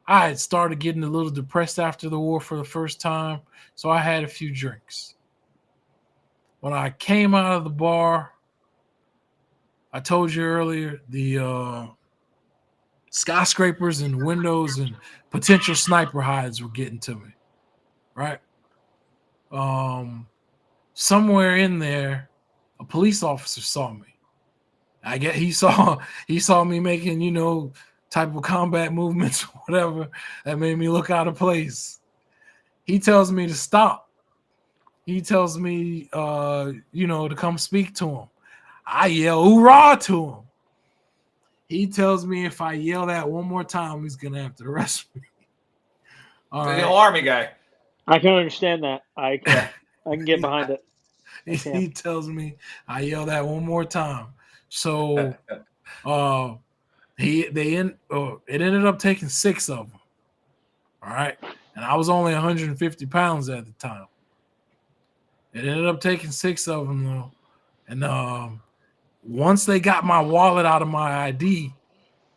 I had started getting a little depressed after the war for the first time, so I had a few drinks. When I came out of the bar, I told you earlier, the skyscrapers and windows and potential sniper hides were getting to me, right? Somewhere in there, a police officer saw me. I guess he saw me making, type of combat movements, whatever, that made me look out of place. He tells me to stop. He tells me, to come speak to him. I yell, "Hoorah!" to him. He tells me if I yell that one more time, he's going to have to arrest me. The Army guy. I can understand that. I can get behind it. He tells me I yell that one more time. So it ended up taking 6 of them. All right. And I was only 150 pounds at the time. It ended up taking 6 of them, though. And once they got my wallet out of my ID,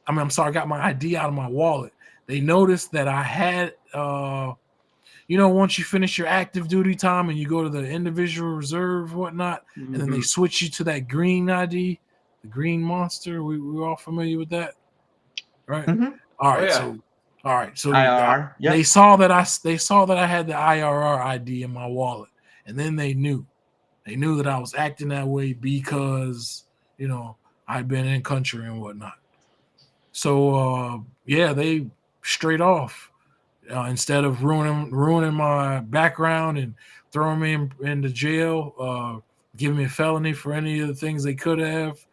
got my ID out of my wallet, they noticed that I had, once you finish your active duty time and you go to the individual reserve, whatnot, and then they switch you to that green ID, the green monster. We're all familiar with that, right? Mm-hmm. All right. So IRR. They saw that I had the IRR ID in my wallet, and then they knew that I was acting that way because I'd been in country and whatnot. So they straight off. Instead of ruining my background and throwing me into jail, giving me a felony for any of the things they could have,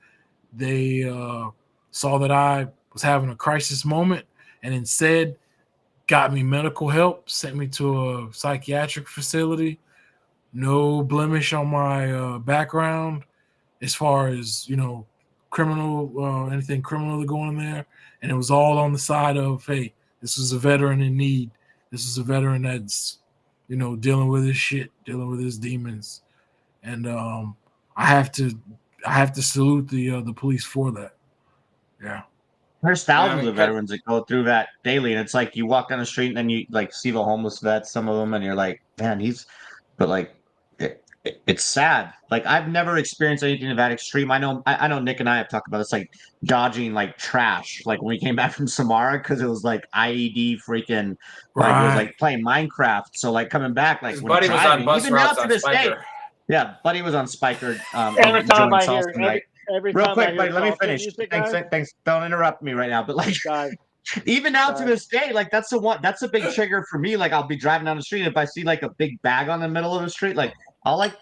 they saw that I was having a crisis moment and instead got me medical help, sent me to a psychiatric facility, no blemish on my background as far as, criminal, anything criminal to go in there. And it was all on the side of, hey, this is a veteran in need. This is a veteran that's, dealing with his shit, dealing with his demons. And I have to salute the police for that. Yeah. There's thousands of veterans that go through that daily, and it's like you walk down the street and then you like see the homeless vets, some of them, and you're like, man, but like, it's sad. Like I've never experienced anything of that extreme. I know Nick and I have talked about this, like dodging like trash, like when we came back from Samara, because it was like IED freaking, like it was like playing Minecraft. So like coming back, like His when buddy driving, was on bus even now routes to on this day. Spiker. Yeah, buddy was on Spiker. Every time I hear, every real time quick, I hear buddy, let me salsa finish. music, Thanks. Don't interrupt me right now. But like, guys, even now to this day, like that's a big trigger for me. Like I'll be driving down the street, if I see like a big bag on the middle of the street, like I'll like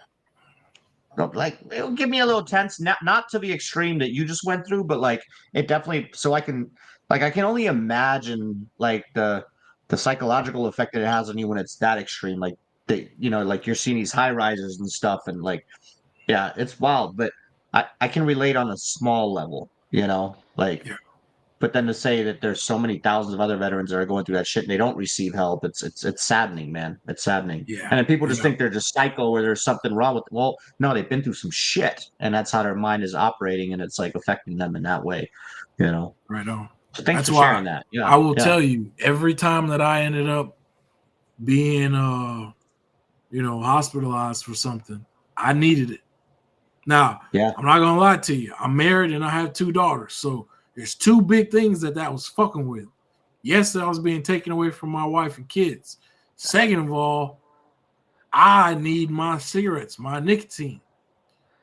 it'll give me a little tense. Not to the extreme that you just went through, but like it definitely. So I can only imagine like the psychological effect that it has on you when it's that extreme. Like like you're seeing these high rises and stuff, and like, yeah, it's wild. But I can relate on a small level, like. Yeah. But then to say that there's so many thousands of other veterans that are going through that shit and they don't receive help, it's saddening, man. It's saddening. Yeah. And then people just think they're just psycho or there's something wrong with them. Well, no, they've been through some shit, and that's how their mind is operating, and it's like affecting them in that way, Right on. So thanks That's for why sharing that. Yeah. I will tell you, every time that I ended up being hospitalized for something, I needed it. Now, I'm not gonna lie to you. I'm married and I have 2 daughters, so there's 2 big things that was fucking with. Yes, I was being taken away from my wife and kids. Second of all, I need my cigarettes, my nicotine.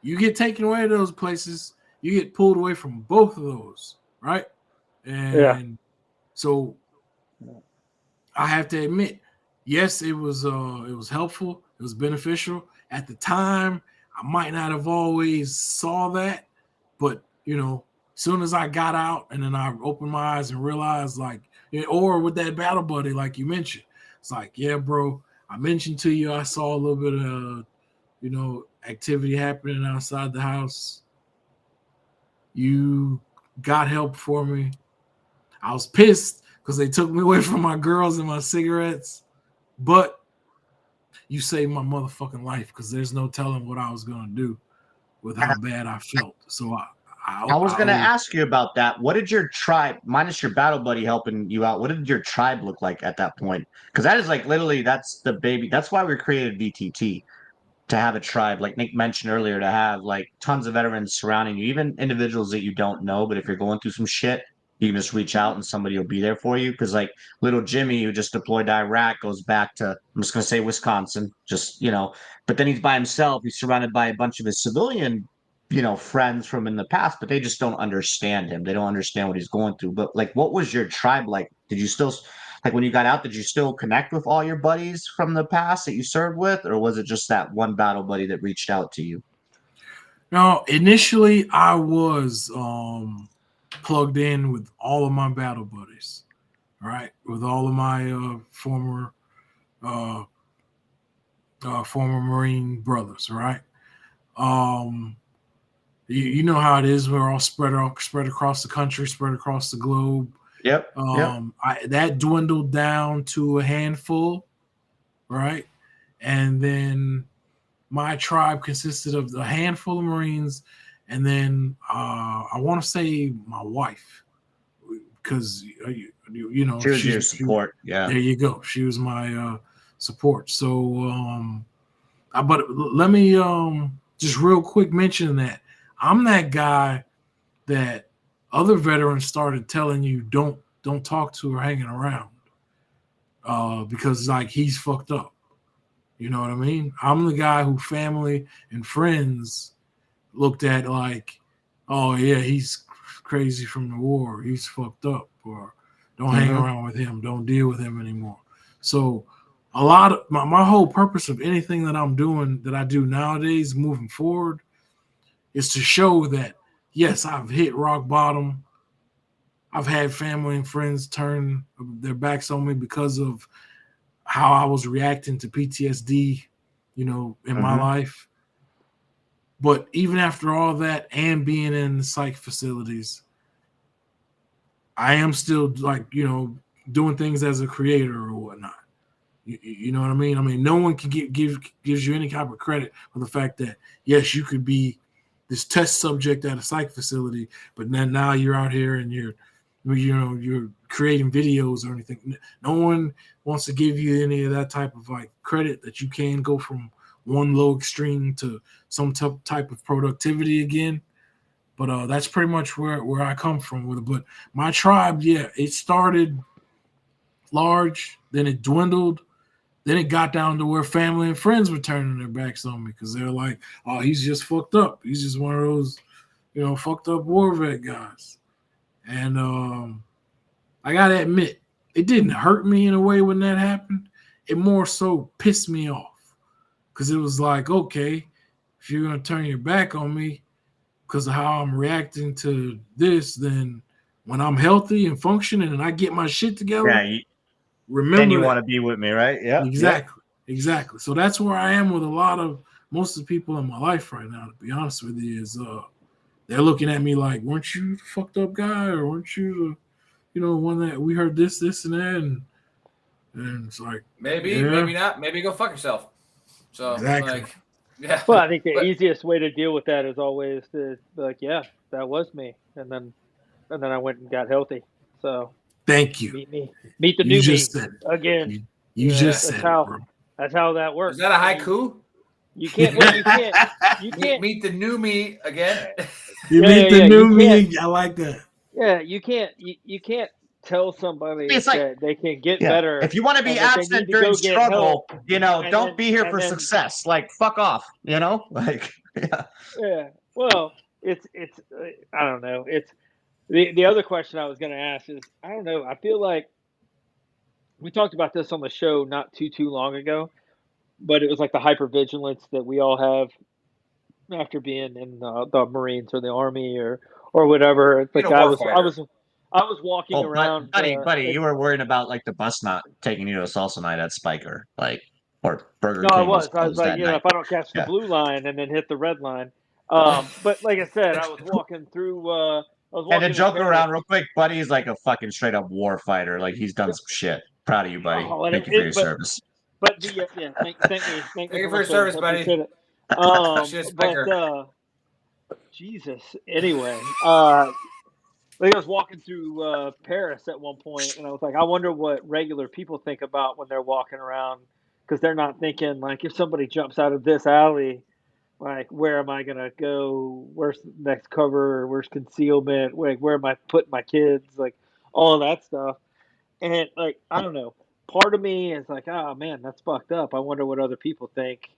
You get taken away to those places, you get pulled away from both of those, right? And so I have to admit, yes, it was helpful, it was beneficial. At the time, I might not have always saw that, but soon as I got out and then I opened my eyes and realized, like, or with that battle buddy, like you mentioned, it's like, yeah, bro, I mentioned to you, I saw a little bit of, activity happening outside the house. You got help for me. I was pissed because they took me away from my girls and my cigarettes, but you saved my motherfucking life because there's no telling what I was going to do with how bad I felt. So I was going to ask you about that. What did your tribe, minus your battle buddy helping you out, what did your tribe look like at that point? Because that is like literally, that's the baby. That's why we created VTT, to have a tribe, like Nick mentioned earlier, to have like tons of veterans surrounding you, even individuals that you don't know. But if you're going through some shit, you can just reach out and somebody will be there for you. Because like little Jimmy, who just deployed to Iraq, goes back to, I'm just going to say Wisconsin, just, but then he's by himself. He's surrounded by a bunch of his civilian friends from in the past, but they just don't understand him. They don't understand what he's going through. But like, what was your tribe like? Did you still, like when you got out, did you still connect with all your buddies from the past that you served with, or was it just that one battle buddy that reached out to you? No, initially I was plugged in with all of my battle buddies, right? With all of my former Marine brothers, right? You know how it is. We're all spread across the country, spread across the globe. Yep. That dwindled down to a handful, right? And then my tribe consisted of a handful of Marines, and then I want to say my wife, because she was your support. Yeah, there you go. She was my support. So, but let me just real quick mention that I'm that guy that other veterans started telling you don't talk to or hanging around because like he's fucked up. You know what I mean? I'm the guy who family and friends looked at like, oh yeah, he's crazy from the war. He's fucked up, or don't hang around with him. Don't deal with him anymore. So a lot of my whole purpose of anything that I'm doing, that I do nowadays moving forward, is to show that, yes, I've hit rock bottom. I've had family and friends turn their backs on me because of how I was reacting to PTSD, in my life. But even after all that and being in the psych facilities, I am still doing things as a creator or whatnot. You know what I mean? I mean, no one can gives you any type of credit for the fact that, yes, you could be this test subject at a psych facility, but then now you're out here and you're creating videos or anything. No one wants to give you any of that type of credit that you can go from one low extreme to some type of productivity again. But that's pretty much where I come from with it. But my tribe, it started large, then it dwindled. Then it got down to where family and friends were turning their backs on me because they're like, oh, he's just fucked up. He's just one of those, fucked up war vet guys. And I got to admit, it didn't hurt me in a way when that happened. It more so pissed me off because it was like, okay, if you're going to turn your back on me because of how I'm reacting to this, then when I'm healthy and functioning and I get my shit together, remember then you want to be with me, right? Yeah, exactly. So that's where I am with most of the people in my life right now. To be honest with you, is they're looking at me like, "Weren't you the fucked up guy, or weren't you the, one that we heard this, and that?" And it's like maybe not. Maybe go fuck yourself. So exactly. Well, I think the easiest way to deal with that is always to be like, yeah, that was me, and then I went and got healthy. So. Thank you. Meet the new me again. You just said it, bro. That's how that works. Is that a haiku? You can't. You can't meet the new me again. You meet the new me. I like that. Yeah, you can't. You can't tell somebody that they can get better. If you want to be absent during struggle, don't be here for success. Like, fuck off. Yeah. Well, it's. I don't know. It's. The other question I was going to ask is, I don't know. I feel like we talked about this on the show not too long ago, but it was like the hypervigilance that we all have after being in the Marines or the Army or whatever. It's like I was walking around. Buddy, you were worried about the bus not taking you to a salsa night at Spiker, or Burger King. No, I was like, if I don't catch the blue line and then hit the red line. But like I said, I was walking through. And to joke around real quick, Buddy is like a fucking straight up war fighter. Like, he's done some shit. Proud of you, buddy. Thank you for your service. But thank you for your service, buddy. Jesus. Anyway, I was walking through Paris at one point, and I was like, I wonder what regular people think about when they're walking around, because they're not thinking if somebody jumps out of this alley. Where am I going to go? Where's the next cover? Where's concealment? Where am I putting my kids? All of that stuff. And, I don't know. Part of me is like, oh, man, that's fucked up. I wonder what other people think.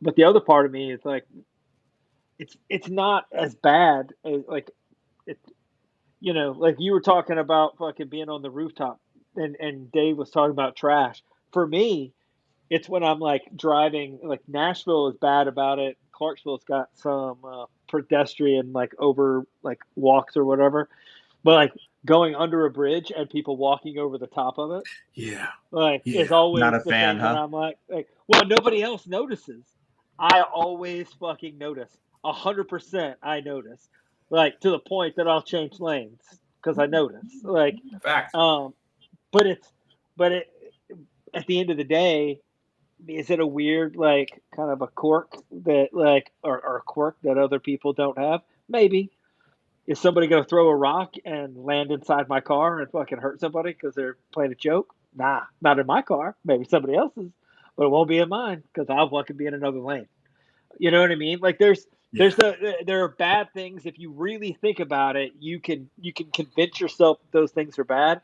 But the other part of me is it's not as bad as, you were talking about fucking being on the rooftop and Dave was talking about trash. For me, it's when I'm driving, Nashville is bad about it. Clarksville's got some pedestrian over walks or whatever, but going under a bridge and people walking over the top of it, is always not a fan, huh? I'm well, nobody else notices. I always fucking notice. 100% I notice, to the point that I'll change lanes because I notice. Fact. But at the end of the day, is it a weird, kind of a quirk that, or a quirk that other people don't have? Maybe. Is somebody going to throw a rock and land inside my car and fucking hurt somebody because they're playing a joke? Nah, not in my car. Maybe somebody else's, but it won't be in mine because I'll fucking be in another lane. You know what I mean? There are bad things. If you really think about it, you can convince yourself that those things are bad.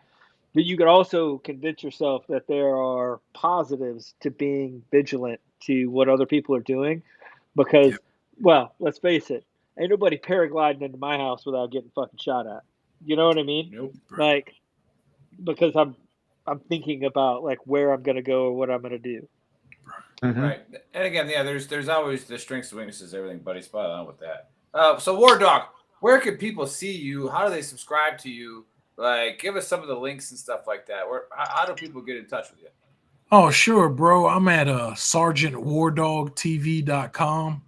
But you could also convince yourself that there are positives to being vigilant to what other people are doing because, well, let's face it, ain't nobody paragliding into my house without getting fucking shot at. You know what I mean? Nope. Because I'm thinking about where I'm going to go or what I'm going to do. Mm-hmm. Right. And again, there's always the strengths and weaknesses, everything, buddy. Spot on with that. So Wardog, where can people see you? How do they subscribe to you? Give us some of the links and stuff like that. How do people get in touch with you? Oh, sure, bro. I'm at sergeantwardogtv.com.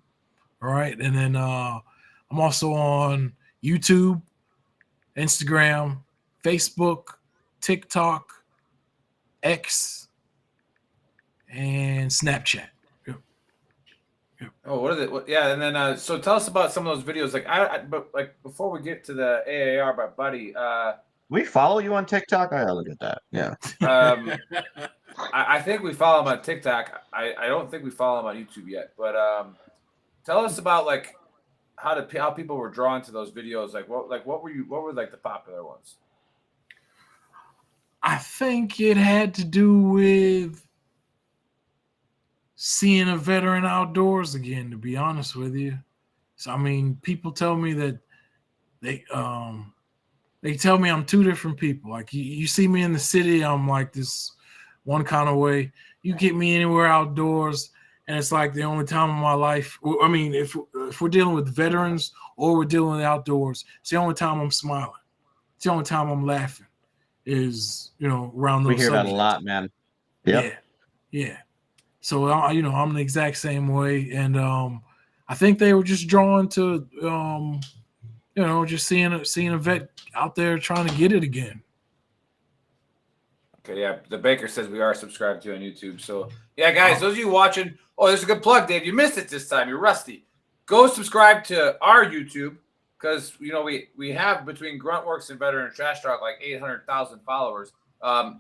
All right. And then I'm also on YouTube, Instagram, Facebook, TikTok, X, and Snapchat. Oh, what is it? Yeah, and then so tell us about some of those videos. But before we get to the AAR by Buddy, we follow you on TikTok. I gotta look at that. Yeah. I think we follow him on TikTok. I don't think we follow him on YouTube yet. But tell us about how people were drawn to those videos. What were the popular ones? I think it had to do with seeing a veteran outdoors again, to be honest with you. So I mean, people tell me that they tell me I'm two different people. Like you see me in the city, I'm like this one kind of way. You get me anywhere outdoors, and it's like the only time in my life. I mean, if we're dealing with veterans or we're dealing with outdoors, it's the only time I'm smiling. It's the only time I'm laughing. Is around those. We hear subjects. that a lot, man. Yep. Yeah. So I'm the exact same way, and I think they were just drawn to just seeing a vet out there trying to get it again. Okay, yeah. The Baker says we are subscribed to on YouTube. So yeah, guys, those of you watching, there's a good plug, Dave. You missed it this time. You're rusty. Go subscribe to our YouTube because we have between Gruntworks and Veteran Trash Talk 800,000 followers.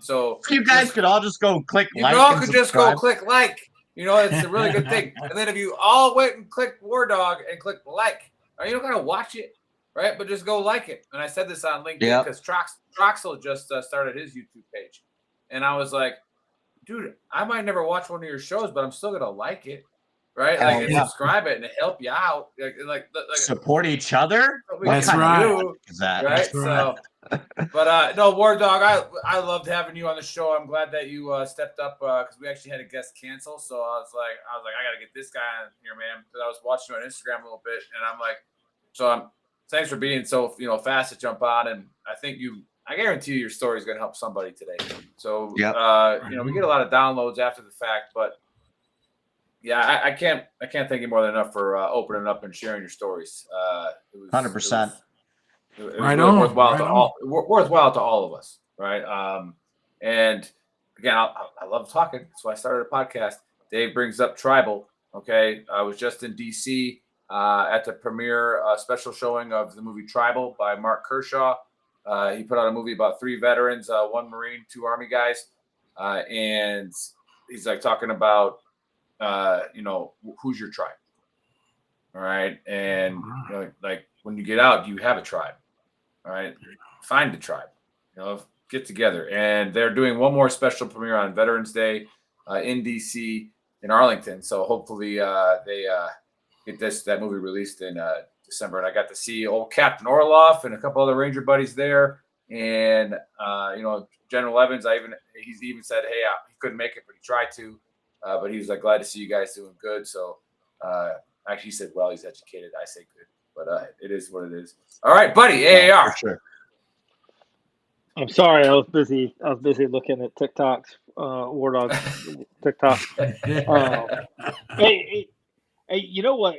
So you guys could all just go click like. You all could just go click like. It's a really good thing. And then if you all went and clicked Wardog and clicked like, you don't gotta watch it, right? But just go like it. And I said this on LinkedIn because Troxel just started his YouTube page, and I was like, dude, I might never watch one of your shows, but I'm still gonna like it, right? And subscribe it and help you out, like support each other. That's right. Right. So. But no, Wardog, I loved having you on the show. I'm glad that you stepped up because we actually had a guest cancel. So I was like, I gotta get this guy on here, man. Because I was watching you on Instagram a little bit, and I'm like, thanks for being so fast to jump on. And I guarantee you your story is gonna help somebody today. So we get a lot of downloads after the fact, but yeah, I can't thank you more than enough for opening up and sharing your stories. 100%. It was really worthwhile to all of us, right? And again, I love talking. That's why I started a podcast. Dave brings up tribal. Okay, I was just in DC at the premiere special showing of the movie Tribal by Mark Kershaw. He put out a movie about 3 veterans, 1 Marine, 2 Army guys, and he's talking about who's your tribe, all right? And when you get out, you have a tribe. All right, find a tribe, get together. And they're doing one more special premiere on Veterans Day in DC in Arlington. So hopefully they get that movie released in December. And I got to see old Captain Orloff and a couple other Ranger buddies there. And General Evans, he's even said, hey, he couldn't make it, but he tried to. But he was glad to see you guys doing good. So actually, he said, well, he's educated. I say good. But it is what it is. All right, buddy, AAR. For sure. I'm sorry, I was busy looking at TikTok's Wardog TikTok. Hey, you know what?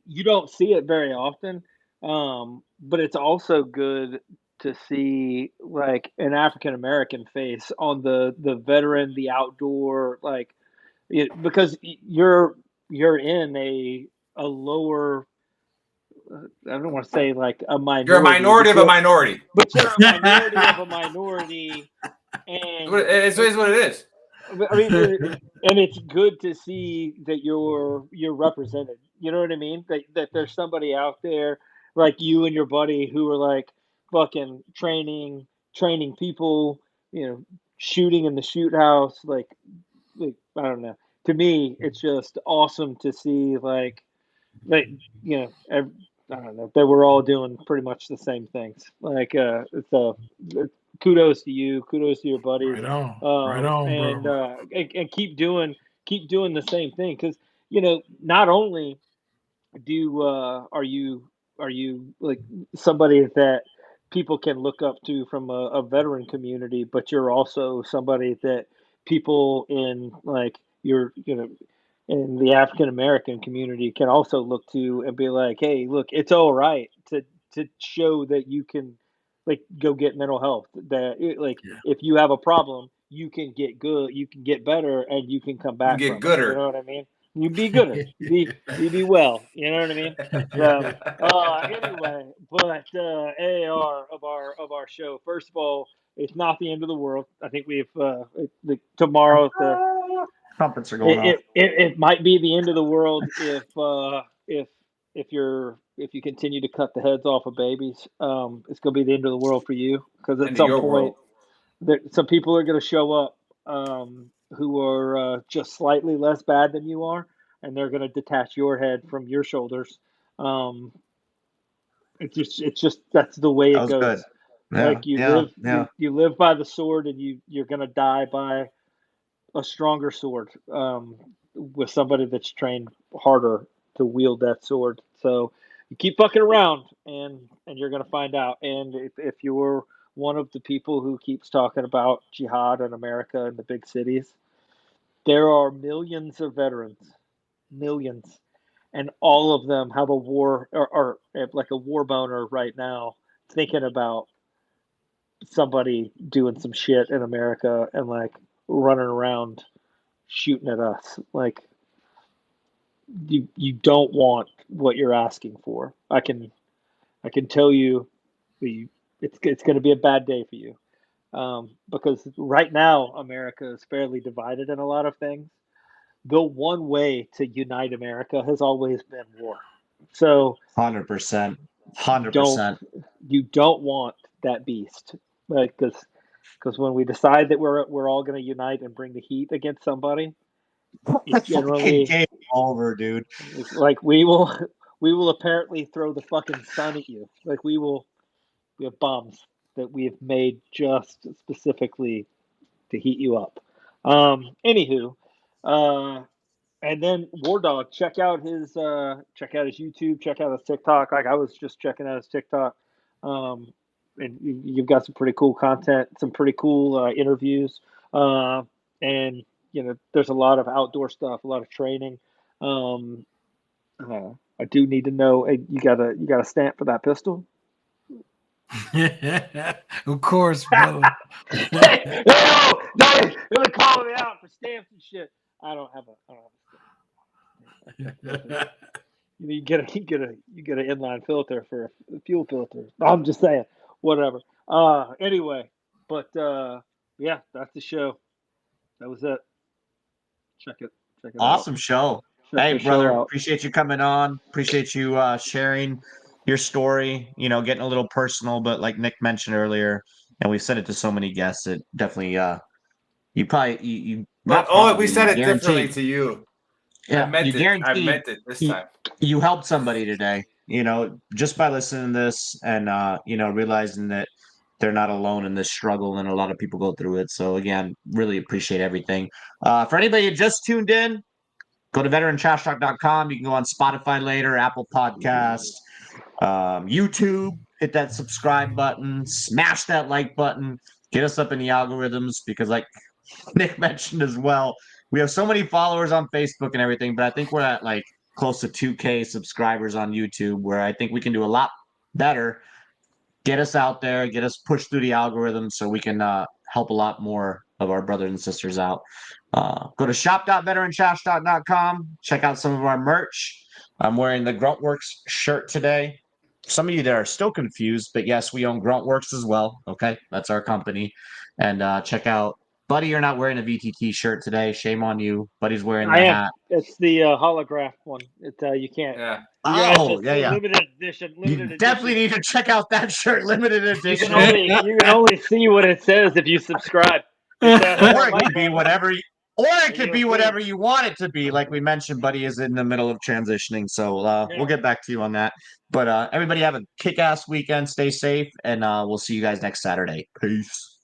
You don't see it very often, but it's also good to see an African American face on the veteran, the outdoor, because you're in a lower, I don't want to say a minority. You're a minority of a minority. But you're a minority of a minority. And it is what it is. I mean, and it's good to see that you're represented. You know what I mean? That there's somebody out there like you and your buddy who are fucking training people, shooting in the shoot house. I don't know. To me, it's just awesome to see I don't know. They were all doing pretty much the same things. Kudos to you. Kudos to your buddies. Right on, and bro. And keep doing the same thing because not only are you somebody that people can look up to from a veteran community, but you're also somebody that people in like in the African American community can also look to and be like, hey, look, it's all right to show that you can like go get mental health. If you have a problem, you can get good, you can get better, and you can come back get from gooder. it. You know what I mean? You be gooder. You be well. You know what I mean? So anyway, but AAR of our show. First of all, it's not the end of the world. I think we've tomorrow Trumpets are going off. It might be the end of the world if you continue to cut the heads off of babies. It's going to be the end of the world for you because at some point some people are going to show up who are just slightly less bad than you are, and they're going to detach your head from your shoulders. It's just that's the way it goes. Good. Yeah, like you live by the sword, and you're going to die by a stronger sword with somebody that's trained harder to wield that sword. So you keep fucking around, and you're going to find out. And if you're one of the people who keeps talking about jihad in America and the big cities, there are millions of veterans, millions, and all of them have a war or like a war boner right now, thinking about somebody doing some shit in America and like running around shooting at us. Like you don't want what you're asking for. I can tell you it's going to be a bad day for you. Because right now America is fairly divided in a lot of things. The one way to unite America has always been war. So 100%. You don't want that beast, like because when we decide that we're all going to unite and bring the heat against somebody, it's generally game over, dude. Like we will apparently throw the fucking sun at you. Like we have bombs that we have made just specifically to heat you up. Anywho, and then Wardog, check out his YouTube, check out his TikTok. Like I was just checking out his TikTok. And you've got some pretty cool content, some pretty cool interviews, and there's a lot of outdoor stuff, a lot of training. I do need to know. You got a stamp for that pistol? Of course, bro. Hey, no, they're calling me out for stamps and shit. I don't have a stamp. You get an inline filter for a fuel filter. I'm just saying, whatever. Anyway, but yeah, that's the show. That was it. Check it awesome out. Show. Hey, brother, appreciate you coming on. Appreciate you sharing your story, getting a little personal, but like Nick mentioned earlier, and we've said it to so many guests, it definitely we said it differently to you. Yeah, I meant it this time. You helped somebody today, just by listening to this and realizing that they're not alone in this struggle, and a lot of people go through it. So again, really appreciate everything. For anybody who just tuned in, go to veterantrashtalk.com. You can go on Spotify later, Apple Podcasts, YouTube, hit that subscribe button, smash that like button, get us up in the algorithms, because like Nick mentioned as well, we have so many followers on Facebook and everything, but I think we're at like close to 2K subscribers on YouTube, where I think we can do a lot better. Get us out there, get us pushed through the algorithm so we can help a lot more of our brothers and sisters out. Go to shop.veterantrashtalk.com. Check out some of our merch. I'm wearing the Gruntworks shirt today. Some of you that are still confused, but yes, we own Gruntworks as well. Okay, that's our company. And check out Buddy. You're not wearing a VTT shirt today. Shame on you. Buddy's wearing the hat. It's the holograph one. You can't. Yeah. Limited edition. You definitely need to check out that shirt, limited edition. You can only see what it says if you subscribe. Or it could be whatever. Whatever you want it to be. Like we mentioned, Buddy is in the middle of transitioning, so we'll get back to you on that. But everybody have a kick-ass weekend. Stay safe, and we'll see you guys next Saturday. Peace.